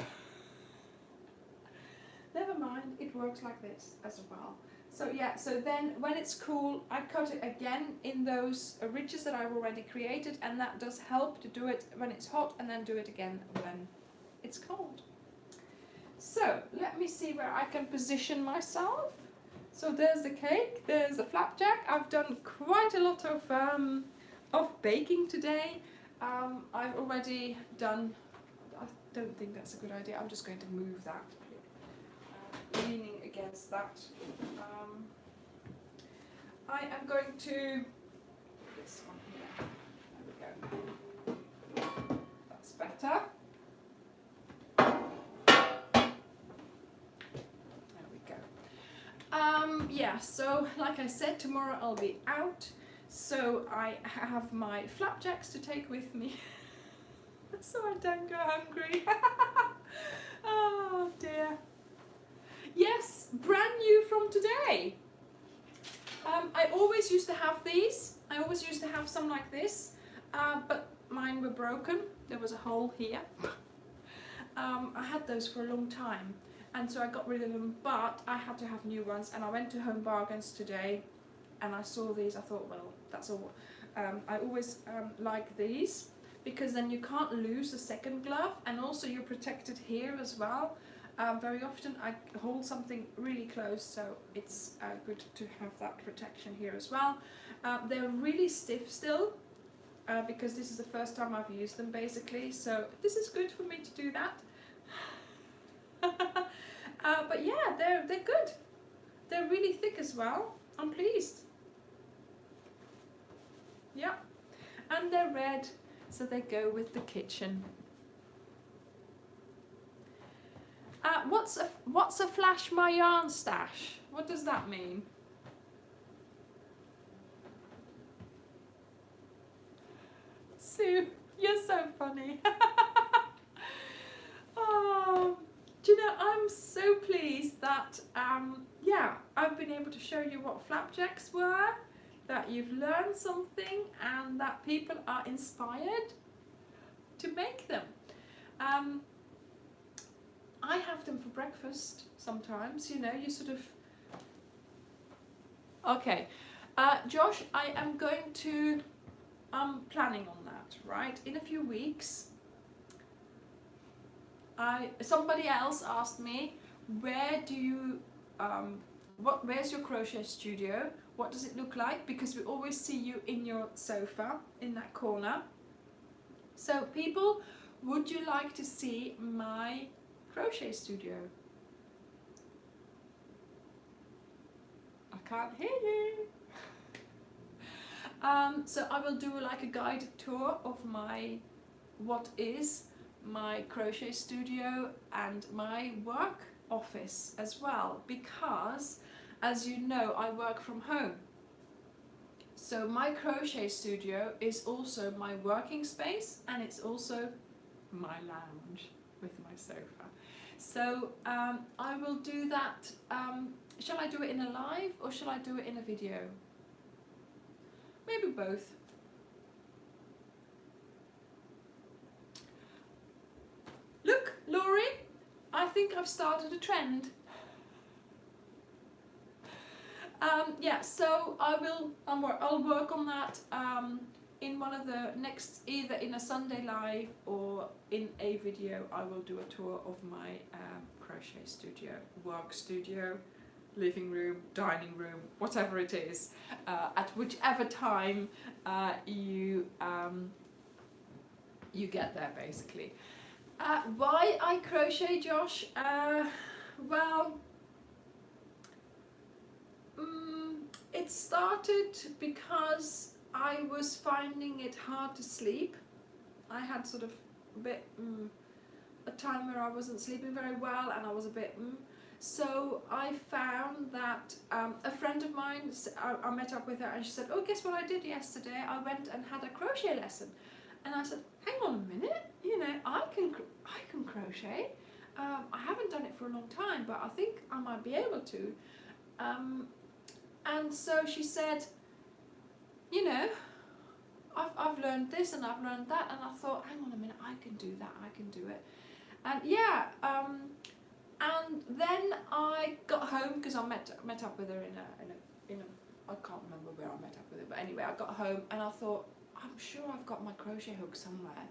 Never mind, it works like this as well. So yeah, so then when it's cool, I cut it again in those ridges that I've already created, and that does help to do it when it's hot and then do it again when it's cold. So let me see where I can position myself. So there's the cake, there's the flapjack. I've done quite a lot of baking today. I've already done, I don't think that's a good idea, I'm just going to move that, leaning against that. I am going to, this one here, there we go, that's better. There we go. Yeah, so like I said, tomorrow I'll be out, so I have my flapjacks to take with me, so I don't go hungry. Oh dear. Yes, brand new from today. I always used to have these. I always used to have some like this, but mine were broken. There was a hole here. I had those for a long time, and so I got rid of them, but I had to have new ones, and I went to Home Bargains today and I saw these. I thought, well, that's all. I always like these because then you can't lose the second glove, and also you're protected here as well. Very often I hold something really close, so it's good to have that protection here as well. They're really stiff still, because this is the first time I've used them basically, so this is good for me to do that. But yeah, they're good. They're really thick as well. I'm pleased. Yeah, and they're red, so they go with the kitchen. What's a flash my yarn stash? What does that mean? Sue, you're so funny. Oh, do you know, I'm so pleased that yeah, I've been able to show you what flapjacks were, that you've learned something, and that people are inspired to make them. I have them for breakfast sometimes, you know, you sort of... Okay, Josh, I am going to, I'm planning on that, right? In a few weeks, somebody else asked me, where do you, where's your crochet studio? What does it look like? Because we always see you in your sofa, in that corner. So people, would you like to see my crochet studio? I can't hear you. So I will do like a guided tour of what is my crochet studio and my work office as well, because as you know, I work from home. So my crochet studio is also my working space, and it's also my lounge with my sofa. So I will do that. Shall I do it in a live or shall I do it in a video? Maybe both. Look, Laurie, I think I've started a trend. Yeah, so I'll work on that in one of the next, either in a Sunday live or in a video. I will do a tour of my crochet studio, work studio, living room, dining room, whatever it is, at whichever time you get there, basically. Why I crochet, Josh? Well, it started because I was finding it hard to sleep. I had sort of a bit a time where I wasn't sleeping very well, and I was a bit so I found that a friend of mine, I met up with her, and she said, oh, guess what I did yesterday? I went and had a crochet lesson. And I said, hang on a minute, you know, I can crochet. I haven't done it for a long time, but I think I might be able to. And so she said, you know, I've learned this and I've learned that, and I thought, hang on a minute, I can do that, I can do it. And yeah, and then I got home because I met up with her in a I can't remember where I met up with her, but anyway, I got home and I thought, I'm sure I've got my crochet hook somewhere.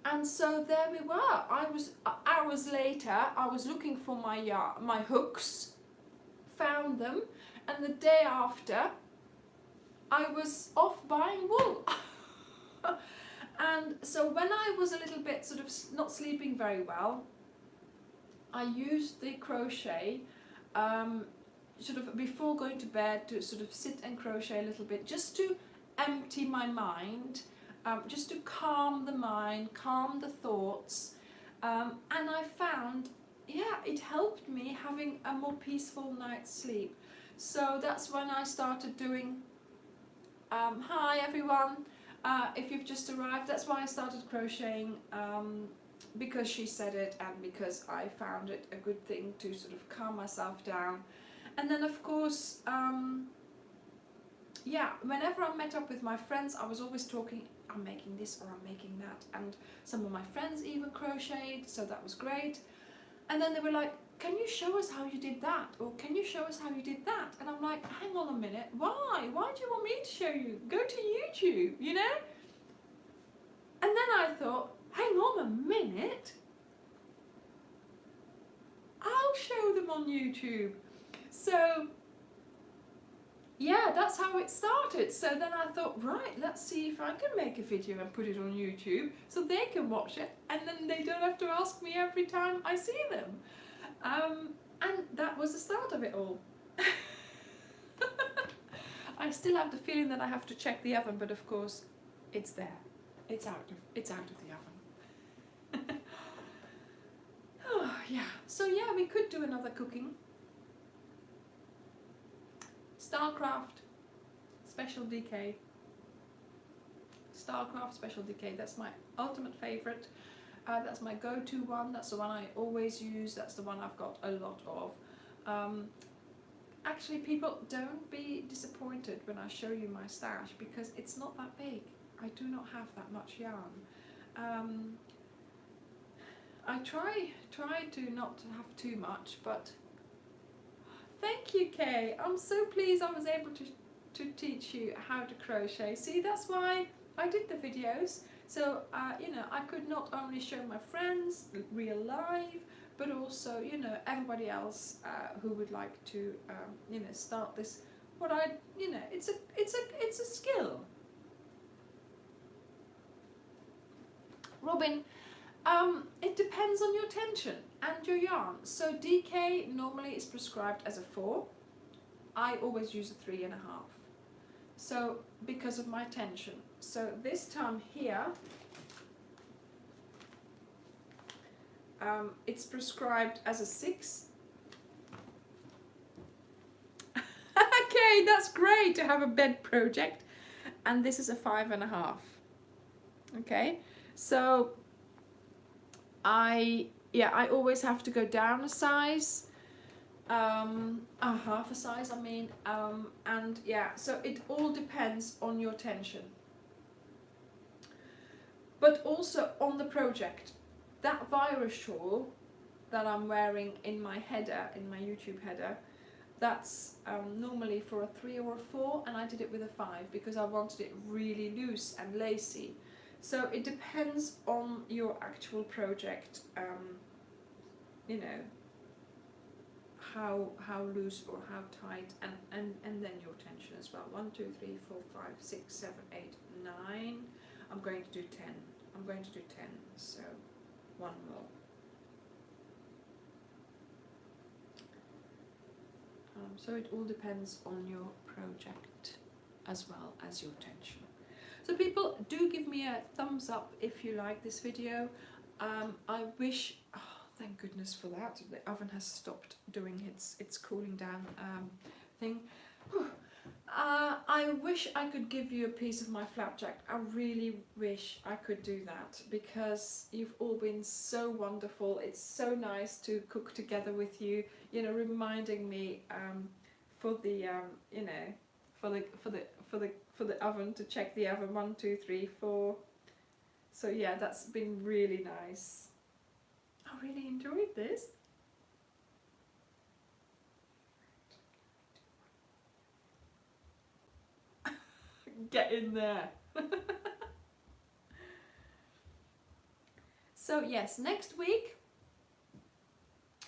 And so there we were. I was hours later. I was looking for my hooks, found them, and the day after, I was off buying wool. And so when I was a little bit sort of not sleeping very well, I used the crochet sort of before going to bed to sort of sit and crochet a little bit, just to empty my mind, just to calm the mind, calm the thoughts, and I found, yeah, it helped me having a more peaceful night's sleep. So that's when I started doing, hi everyone, if you've just arrived, that's why I started crocheting, because she said it and because I found it a good thing to sort of calm myself down. And then of course, yeah, whenever I met up with my friends, I was always talking, I'm making this or I'm making that, and some of my friends even crocheted, so that was great. And then they were like, can you show us how you did that, or can you show us how you did that? And I'm like, hang on a minute, why do you want me to show you? Go to YouTube, you know? And then I thought, hang on a minute, I'll show them on YouTube. So yeah, that's how it started. So then I thought, right, let's see if I can make a video and put it on YouTube so they can watch it, and then they don't have to ask me every time I see them. And that was the start of it all. I still have the feeling that I have to check the oven, but of course it's there. It's out of the oven. Oh yeah. So yeah, we could do another cooking. Starcraft Special DK. Starcraft Special DK, that's my ultimate favourite. That's my go-to one, that's the one I always use, that's the one I've got a lot of. Actually, people, don't be disappointed when I show you my stash, because it's not that big. I do not have that much yarn. I try to not have too much, but thank you, Kay. I'm so pleased I was able to teach you how to crochet. See, that's why I did the videos. So, you know, I could not only show my friends real live, but also, you know, everybody else who would like to, you know, start this. You know, it's a skill. Robin, it depends on your tension and your yarn. So DK normally is prescribed as a 4. I always use a 3.5. So because of my tension. So this time here, it's prescribed as a 6. Okay, that's great to have a bed project. And this is a 5.5. Okay, so I always have to go down a size, half a size I mean, and yeah, so it all depends on your tension, but also on the project. That virus shawl that I'm wearing in my header, in my YouTube header, that's normally for a 3 or a 4, and I did it with a 5 because I wanted it really loose and lacy. So it depends on your actual project, you know, how loose or how tight, and then your tension as well. 1, 2, 3, 4, 5, 6, 7, 8, 9. I'm going to do 10. I'm going to do 10. So one more. So it all depends on your project as well as your tension. So people, do give me a thumbs up if you like this video. I wish, oh, thank goodness for that, the oven has stopped doing its cooling down thing. I wish I could give you a piece of my flapjack. I really wish I could do that, because you've all been so wonderful. It's so nice to cook together with you, you know, reminding me for the you know, for the oven, to check the oven 1 2 3 4. So yeah, that's been really nice. I really enjoyed this. Get in there. So yes, next week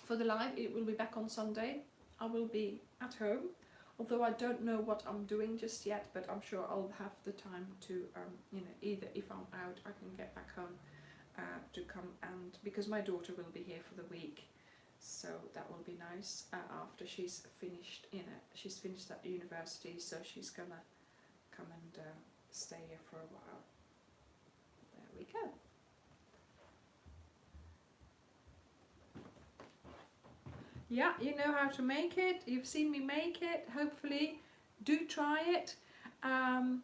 for the live, it will be back on Sunday. I will be at home, although I don't know what I'm doing just yet, but I'm sure I'll have the time to you know, either if I'm out I can get back home to come, and because my daughter will be here for the week, so that will be nice after she's finished, you know, she's finished at university, so she's gonna come and stay here for a while. There we go. Yeah, you know how to make it. You've seen me make it, hopefully. Do try it. And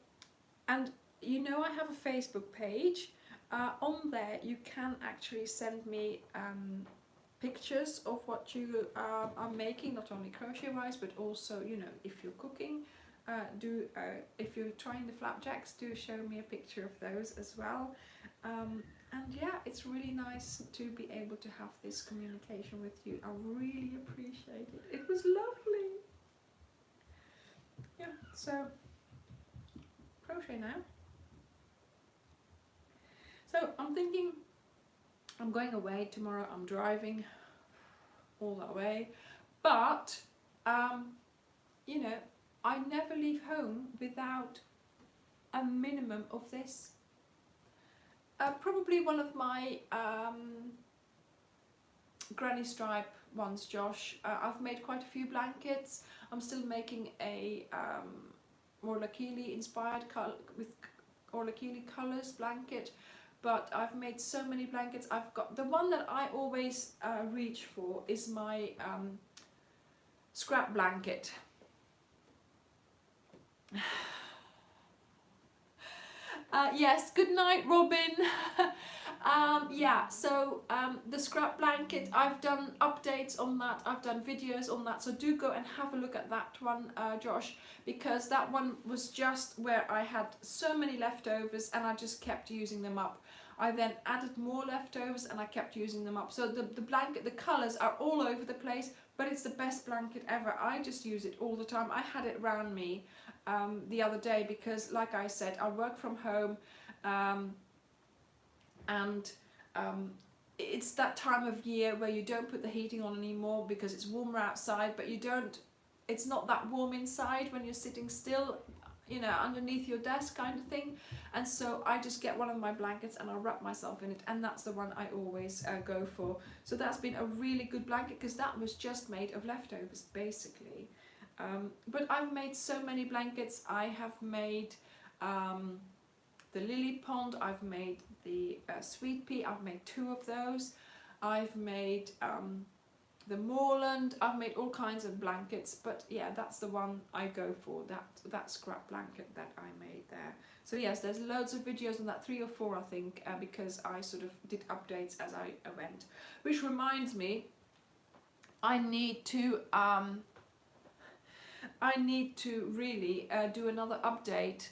you know I have a Facebook page. On there you can actually send me pictures of what you are making, not only crochet wise, but also, you know, if you're cooking. If you're trying the flapjacks, do show me a picture of those as well. And yeah, it's really nice to be able to have this communication with you. I really appreciate it. It was lovely. Yeah, so crochet now. So I'm thinking I'm going away tomorrow. I'm driving all that way, but you know, I never leave home without a minimum of this. Probably one of my granny stripe ones, Josh. I've made quite a few blankets. I'm still making a Orla Keely inspired with Orla Keely colours blanket, but I've made so many blankets. I've got the one that I always reach for is my scrap blanket. Yes, good night, Robin. Yeah, so the scrap blanket, I've done updates on that, I've done videos on that, so do go and have a look at that one, Josh, because that one was just where I had so many leftovers and I just kept using them up. I then added more leftovers and I kept using them up. So the blanket, the colours are all over the place, but it's the best blanket ever. I just use it all the time. I had it around me the other day because, like I said, I work from home, and it's that time of year where you don't put the heating on anymore because it's warmer outside, but it's not that warm inside when you're sitting still, you know, underneath your desk kind of thing. And so I just get one of my blankets and I wrap myself in it, and that's the one I always go for. So that's been a really good blanket because that was just made of leftovers basically. But I've made so many blankets. I have made the lily pond, I've made the sweet pea, I've made 2 of those. I've made the moorland, I've made all kinds of blankets, but yeah, that's the one I go for, that scrap blanket that I made there. So yes, there's loads of videos on that, 3 or 4 I think, because I sort of did updates as I went. Which reminds me, I need to really do another update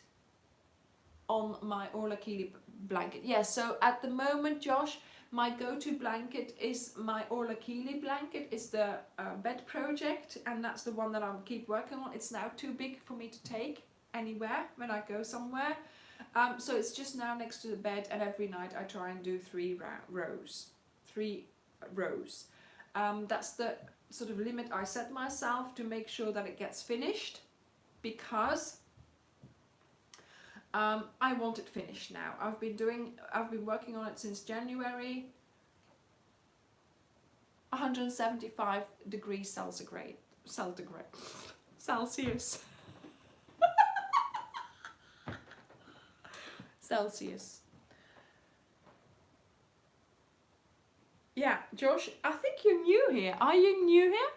on my Orla Keely blanket. Yes, so at the moment, Josh, my go-to blanket is my Orla Keely blanket. It's the bed project, and that's the one that I'll keep working on. It's now too big for me to take anywhere when I go somewhere. So it's just now next to the bed, and every night I try and do 3 rows. 3 rows. That's the sort of limit I set myself to make sure that it gets finished, because I want it finished now. I've been working on it since January. 175 degrees Celsius. Celsius. Yeah, Josh, I think you're new here. Are you new here?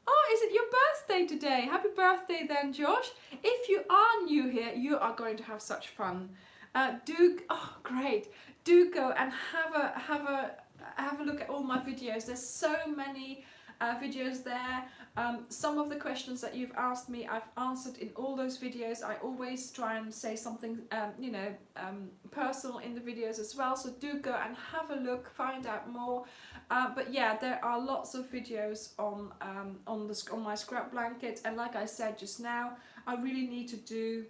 Oh, is it your birthday today. Happy birthday then, Josh. If you are new here, you are going to have such fun. Great. Do go and have a look at all my videos. There's so many videos there. Some of the questions that you've asked me, I've answered in all those videos. I always try and say something, personal in the videos as well. So do go and have a look, find out more. But yeah, there are lots of videos on my scrap blanket, and like I said just now, I really need to do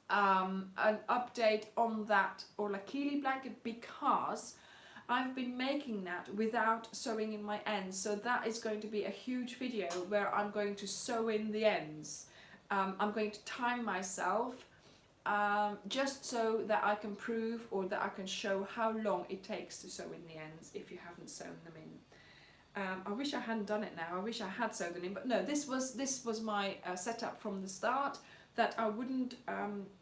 an update on that Orlakili blanket, because I've been making that without sewing in my ends. So that is going to be a huge video where I'm going to sew in the ends. I'm going to time myself just so that I can prove, or that I can show how long it takes to sew in the ends if you haven't sewn them in. I wish I hadn't done it now. I wish I had sewn them in, but no, this was my setup from the start, that I wouldn't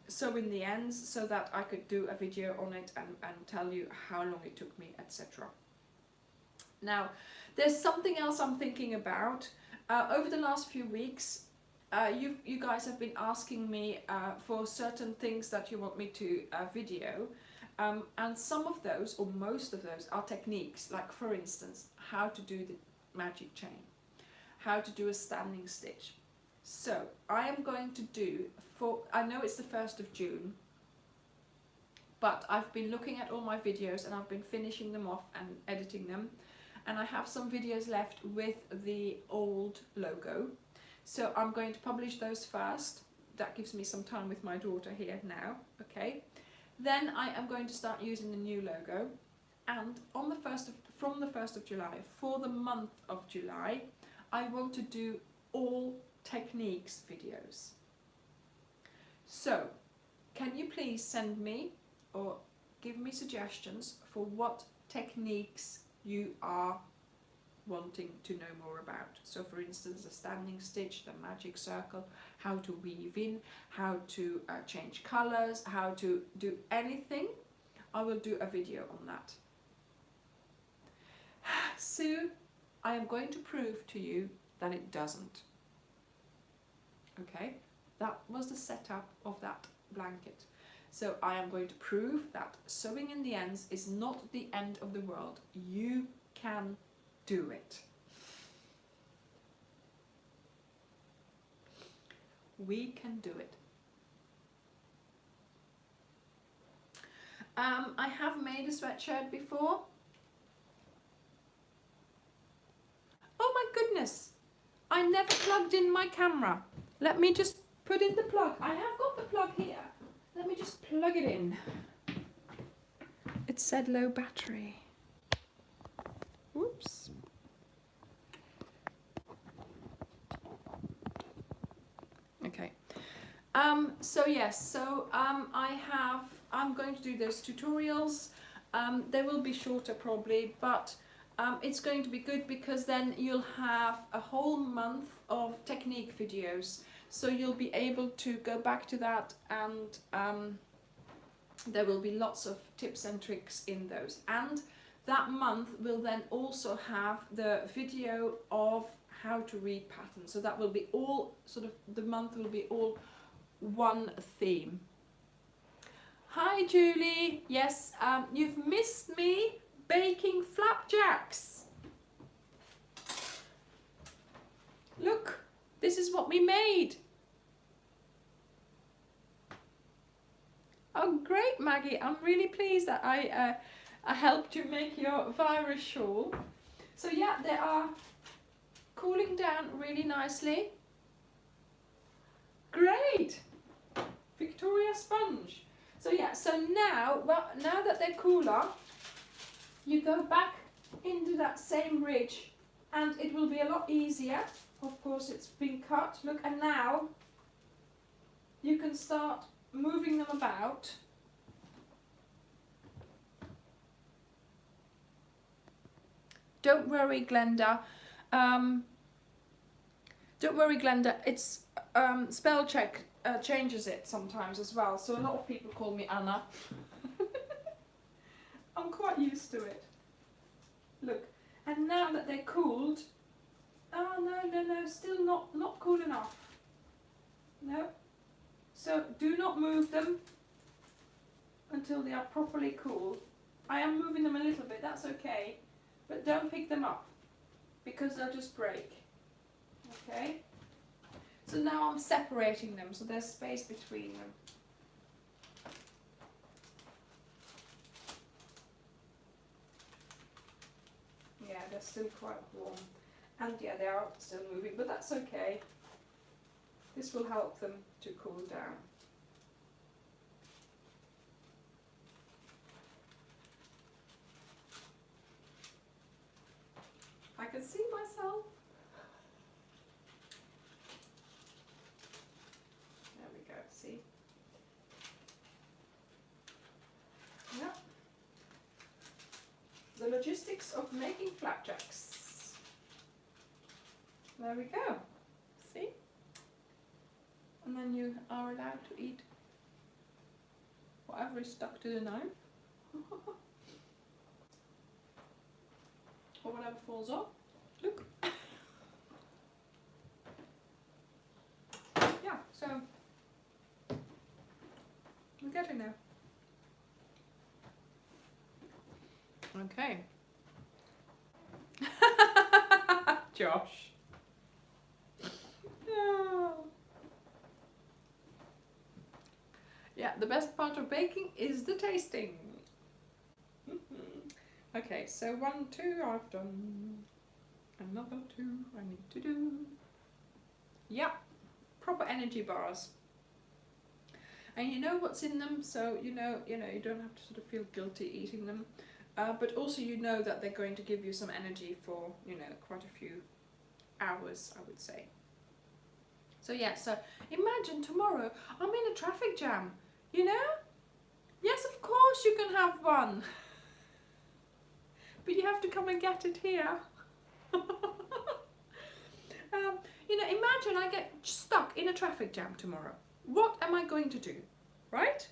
sew in the ends, so that I could do a video on it and tell you how long it took me, etc. Now, there's something else I'm thinking about. Over the last few weeks, you guys have been asking me for certain things that you want me to video, and some of those, or most of those, are techniques, like for instance, how to do the magic chain, how to do a standing stitch. So I am going to do, I know it's the 1st of June, but I've been looking at all my videos and I've been finishing them off and editing them, and I have some videos left with the old logo. So I'm going to publish those first. That gives me some time with my daughter here now, okay? Then I am going to start using the new logo, and from the 1st of July, for the month of July, I want to do all techniques videos. So can you please send me or give me suggestions for what techniques you are wanting to know more about? So for instance, the standing stitch, the magic circle, how to weave in, how to change colors, how to do anything. I will do a video on that. So I am going to prove to you that it doesn't. Okay, that was the setup of that blanket. So I am going to prove that sewing in the ends is not the end of the world. You can do it. We can do it. I have made a sweatshirt before. Oh my goodness, I never plugged in my camera. Let me just put in the plug. I have got the plug here. Let me just plug it in. It said low battery. Whoops. Okay. So yes, I'm going to do those tutorials. They will be shorter probably, but it's going to be good, because then you'll have a whole month of technique videos. So you'll be able to go back to that, and there will be lots of tips and tricks in those. And that month will then also have the video of how to read patterns. So that will be all the month will be all one theme. Hi Julie, yes, you've missed me baking flapjacks. Look, this is what we made. Oh great Maggie, I'm really pleased that I helped you make your virus shawl. So yeah, they are cooling down really nicely. Great! Victoria sponge. So yeah, so now that they're cooler, you go back into that same ridge and it will be a lot easier. Of course it's been cut, look, and now you can start moving them about. Don't worry Glenda, it's spell check changes it sometimes as well, so a lot of people call me Anna. I'm quite used to it. Look, and now that they're cooled, Oh no, still not cool enough. No. So do not move them until they are properly cool. I am moving them a little bit, that's okay, but don't pick them up because they'll just break. Okay? So now I'm separating them so there's space between them. Yeah, they're still quite warm. And yeah, they are still moving, but that's okay. This will help them to cool down. I can see myself. There we go, see? Yeah. The logistics of making flapjacks. There we go. See? And then you are allowed to eat whatever is stuck to the knife. Or whatever falls off. Look. Yeah, so we're getting there. Okay. Josh. No. Yeah, the best part of baking is the tasting. Okay, so 1, 2 I've done. Another 2 I need to do. Yeah, proper energy bars. And you know what's in them, so you know you don't have to sort of feel guilty eating them. But also you know that they're going to give you some energy for, quite a few hours, I would say. So yeah, so imagine tomorrow I'm in a traffic jam, Yes, of course you can have one. But you have to come and get it here. Imagine I get stuck in a traffic jam tomorrow. What am I going to do, right?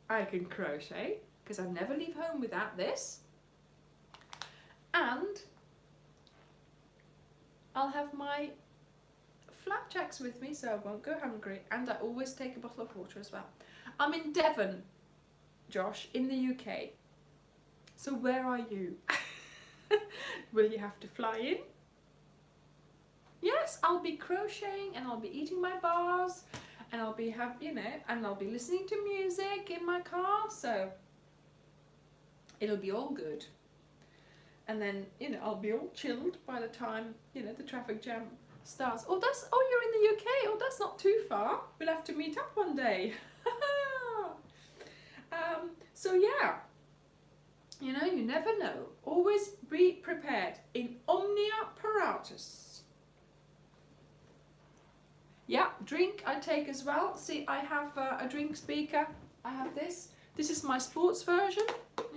I can crochet, because I never leave home without this. And I'll have my flapjacks with me, so I won't go hungry. And I always take a bottle of water as well. I'm in Devon, Josh, in the UK. So where are you? Will you have to fly in? Yes, I'll be crocheting and I'll be eating my bars and I'll be and I'll be listening to music in my car, so it'll be all good. And then, I'll be all chilled by the time, the traffic jam starts. Oh, you're in the UK. Oh, that's not too far. We'll have to meet up one day. So yeah. You never know. Always be prepared. In omnia paratus. Yeah, drink I take as well. See, I have a drink speaker. I have this. This is my sports version, but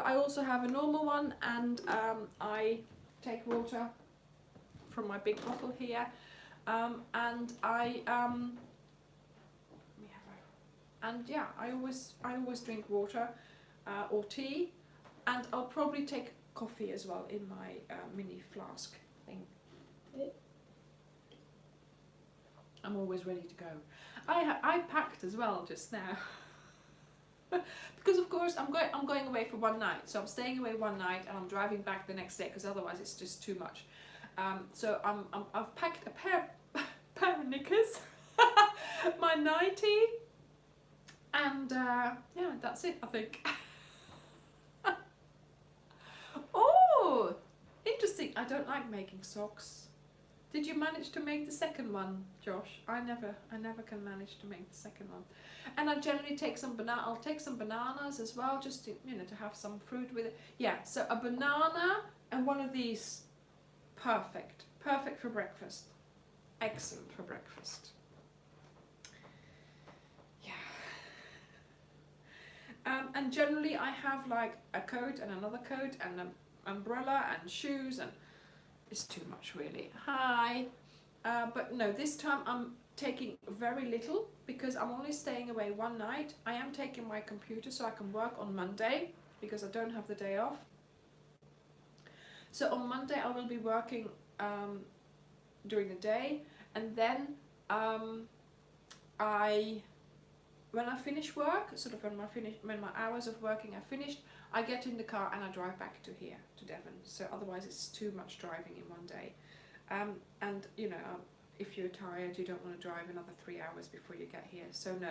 I also have a normal one, and I take water from my big bottle here, and I always drink water or tea, and I'll probably take coffee as well in my mini flask thing. I'm always ready to go. I packed as well just now. Because of course I'm going away for one night, so I'm staying away one night and I'm driving back the next day, because otherwise it's just too much. So I've packed a pair of knickers, my nightie, and yeah, that's it, I think. Oh, interesting. I don't like making socks. Did you manage to make the second one, Josh? I never can manage to make the second one. And I generally take I'll take some bananas as well, just to, to have some fruit with it. Yeah, so a banana and one of these, perfect for breakfast. Excellent for breakfast. Yeah. And generally I have like a coat and another coat and an umbrella and shoes, and it's too much really. Hi. But no, this time I'm taking very little because I'm only staying away one night. I am taking my computer so I can work on Monday because I don't have the day off. So on Monday I will be working during the day, and then when I finish work, sort of when my hours of working are finished, I get in the car and I drive back to here, to Devon. So otherwise it's too much driving in one day. And you know, if you're tired, you don't want to drive another 3 hours before you get here. So no,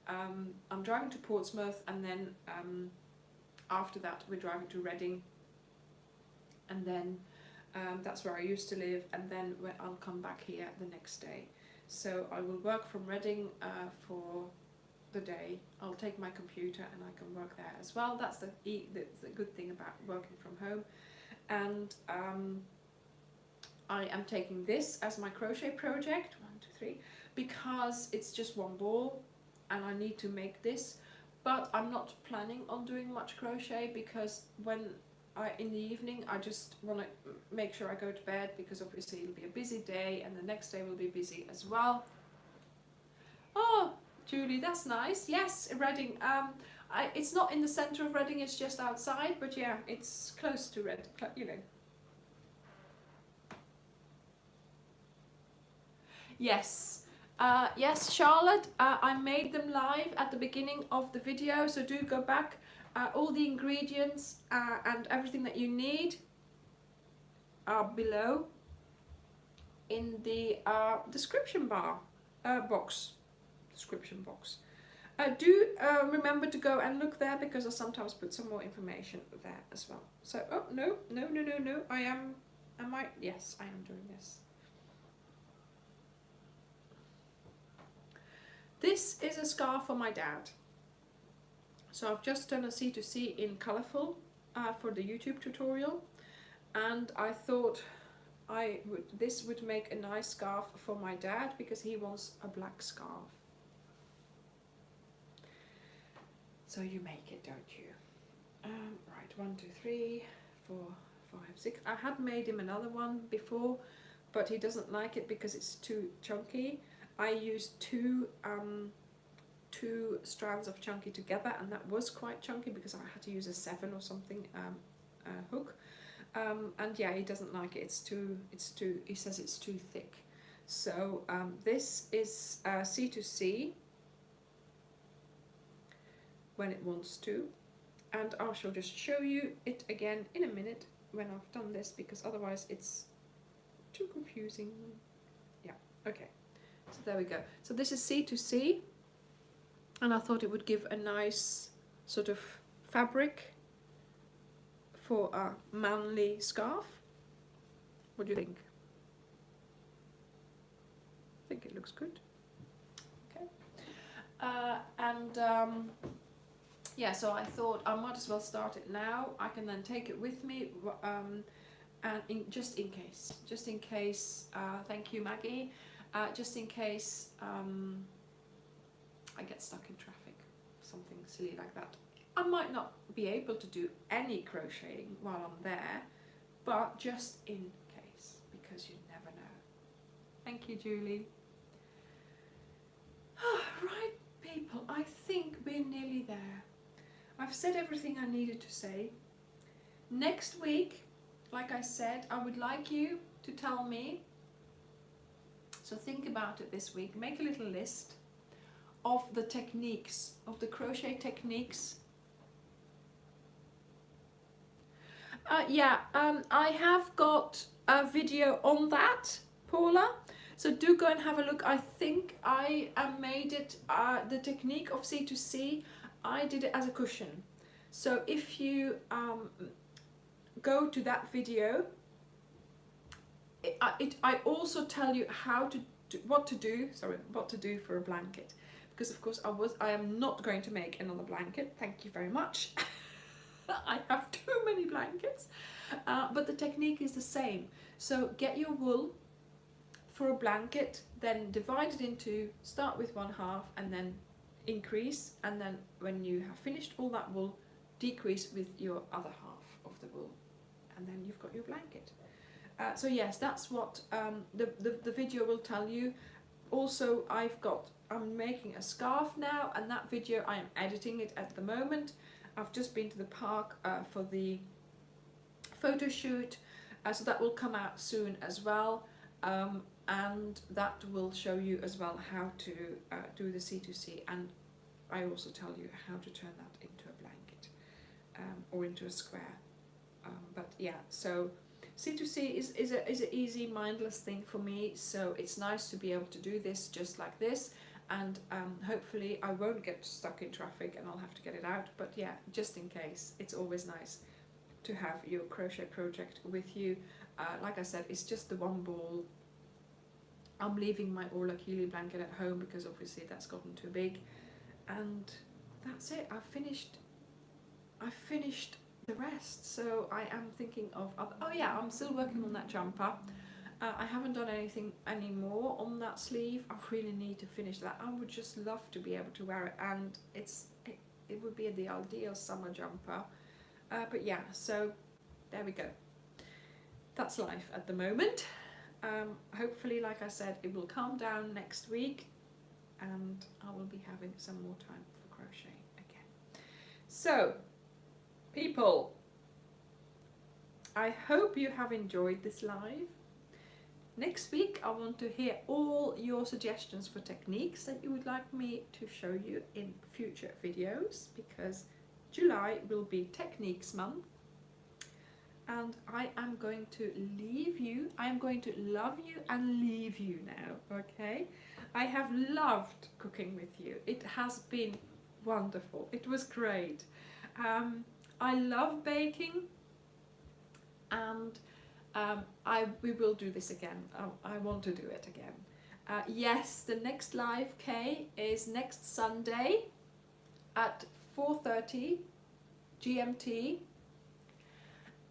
I'm driving to Portsmouth, and then after that we're driving to Reading, and then that's where I used to live, and then I'll come back here the next day. So I will work from Reading for the day. I'll take my computer and I can work there as well. That's the good thing about working from home. And I am taking this as my crochet project, 1, 2, 3, because it's just one ball and I need to make this. But I'm not planning on doing much crochet, because in the evening I just want to make sure I go to bed, because obviously it'll be a busy day and the next day will be busy as well. Oh, Julie, that's nice. Yes, Reading. It's not in the centre of Reading, it's just outside, but yeah, it's close to Reading, you know. Yes. Yes, Charlotte, I made them live at the beginning of the video, so do go back. All the ingredients and everything that you need are below in the description box. Do remember to go and look there, because I sometimes put some more information there as well. So, oh, no, yes, I am doing this. This is a scarf for my dad. So I've just done a C2C in colourful for the YouTube tutorial, and I thought this would make a nice scarf for my dad, because he wants a black scarf. So you make it, don't you? Right, 1, 2, 3, 4, 5, 6. I had made him another one before, but he doesn't like it because it's too chunky. I used two strands of chunky together, and that was quite chunky because I had to use a 7 or something hook. And yeah, he doesn't like it. He says it's too thick. So this is C2C when it wants to, and I shall just show you it again in a minute when I've done this, because otherwise it's too confusing. Yeah, okay. So there we go. So this is C2C, and I thought it would give a nice sort of fabric for a manly scarf. What do you think? I think it looks good. Okay. Yeah, so I thought I might as well start it now. I can then take it with me, and just in case. Thank you, Maggie. Just in case I get stuck in traffic, something silly like that. I might not be able to do any crocheting while I'm there, but just in case, because you never know. Thank you, Julie. Right, people, I think we're nearly there. I've said everything I needed to say. Next week, like I said, I would like you to tell me. So think about it this week. Make a little list of the techniques, of the crochet techniques. I have got a video on that, Paula. So do go and have a look. I think I made it, the technique of C2C, I did it as a cushion. So if you go to that video, I also tell you how to do, what to do for a blanket, because of course I am not going to make another blanket. Thank you very much. I have too many blankets, but the technique is the same. So get your wool for a blanket, then divide it into, start with 1/2 and then increase, and then when you have finished all that wool, decrease with your other half of the wool, and then you've got your blanket. So yes, that's what the video will tell you. Also, I'm making a scarf now, and that video I am editing it at the moment. I've just been to the park for the photo shoot, So that will come out soon as well, and that will show you as well how to do the C2C, and I also tell you how to turn that into a blanket or into a square. But yeah, so C2C is an easy, mindless thing for me, so it's nice to be able to do this just like this, and hopefully I won't get stuck in traffic and I'll have to get it out, but yeah, just in case, it's always nice to have your crochet project with you. Like I said, it's just the one ball. I'm leaving my Orla Keely blanket at home because obviously that's gotten too big, and that's it. I finished the rest, so I am thinking of oh yeah, I'm still working on that jumper. I haven't done anything anymore on that sleeve. I really need to finish that. I would just love to be able to wear it, and it would be the ideal summer jumper. But yeah, so there we go. That's life at the moment. Hopefully, like I said, it will calm down next week, and I will be having some more time for crochet again. So, people, I hope you have enjoyed this live. Next week I want to hear all your suggestions for techniques that you would like me to show you in future videos, because July will be Techniques month, and I am going to leave you. I am going to love you and leave you now, okay? I have loved cooking with you. It has been wonderful. It was great. I love baking, and we will do this again. I want to do it again. Yes, the next live, Kay, is next Sunday at 4:30 GMT,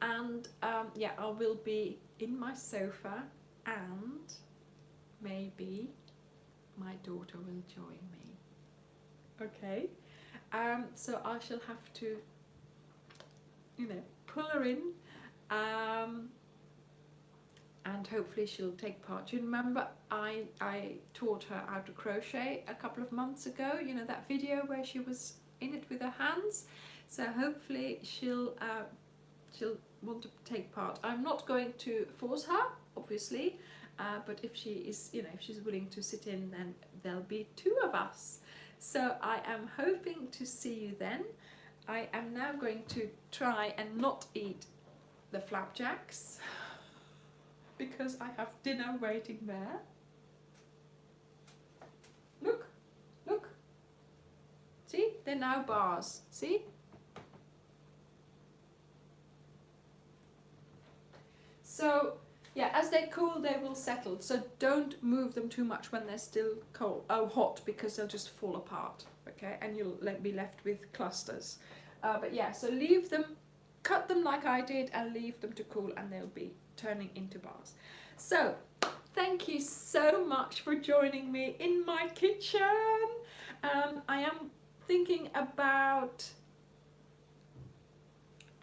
and yeah, I will be in my sofa, and maybe my daughter will join me. Okay, so I shall have to, pull her in, and hopefully she'll take part. You remember I taught her how to crochet a couple of months ago, that video where she was in it with her hands, so hopefully she'll want to take part. I'm not going to force her, obviously, but if she is, if she's willing to sit in, then there'll be 2 of us. So I am hoping to see you then. I am now going to try and not eat the flapjacks because I have dinner waiting there. Look, look. See, they're now bars. See? So yeah, as they cool, they will settle. So don't move them too much when they're still cold, hot, because they'll just fall apart. Okay, and you'll be left with clusters. But yeah, so leave them, cut them like I did, and leave them to cool, and they'll be turning into bars. So thank you so much for joining me in my kitchen. I am thinking about,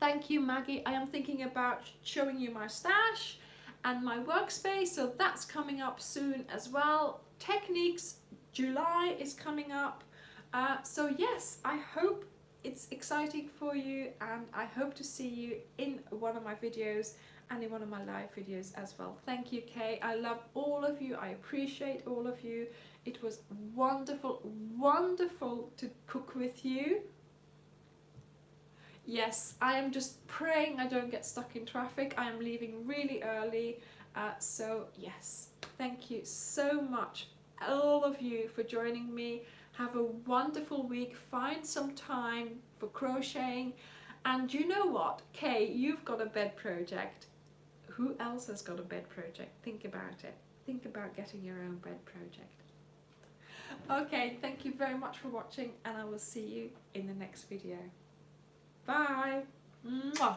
thank you Maggie, I am thinking about showing you my stash and my workspace, so that's coming up soon as well. Techniques July is coming up, so yes, I hope it's exciting for you, and I hope to see you in one of my videos and in one of my live videos as well. Thank you, Kay. I love all of you. I appreciate all of you. It was wonderful, wonderful to cook with you. Yes, I am just praying I don't get stuck in traffic. I am leaving really early. So yes, thank you so much, all of you, for joining me. Have a wonderful week. Find some time for crocheting. And you know what, Kay, you've got a bed project. Who else has got a bed project? Think about it. Think about getting your own bed project. Okay, thank you very much for watching, and I will see you in the next video. Bye. Mwah.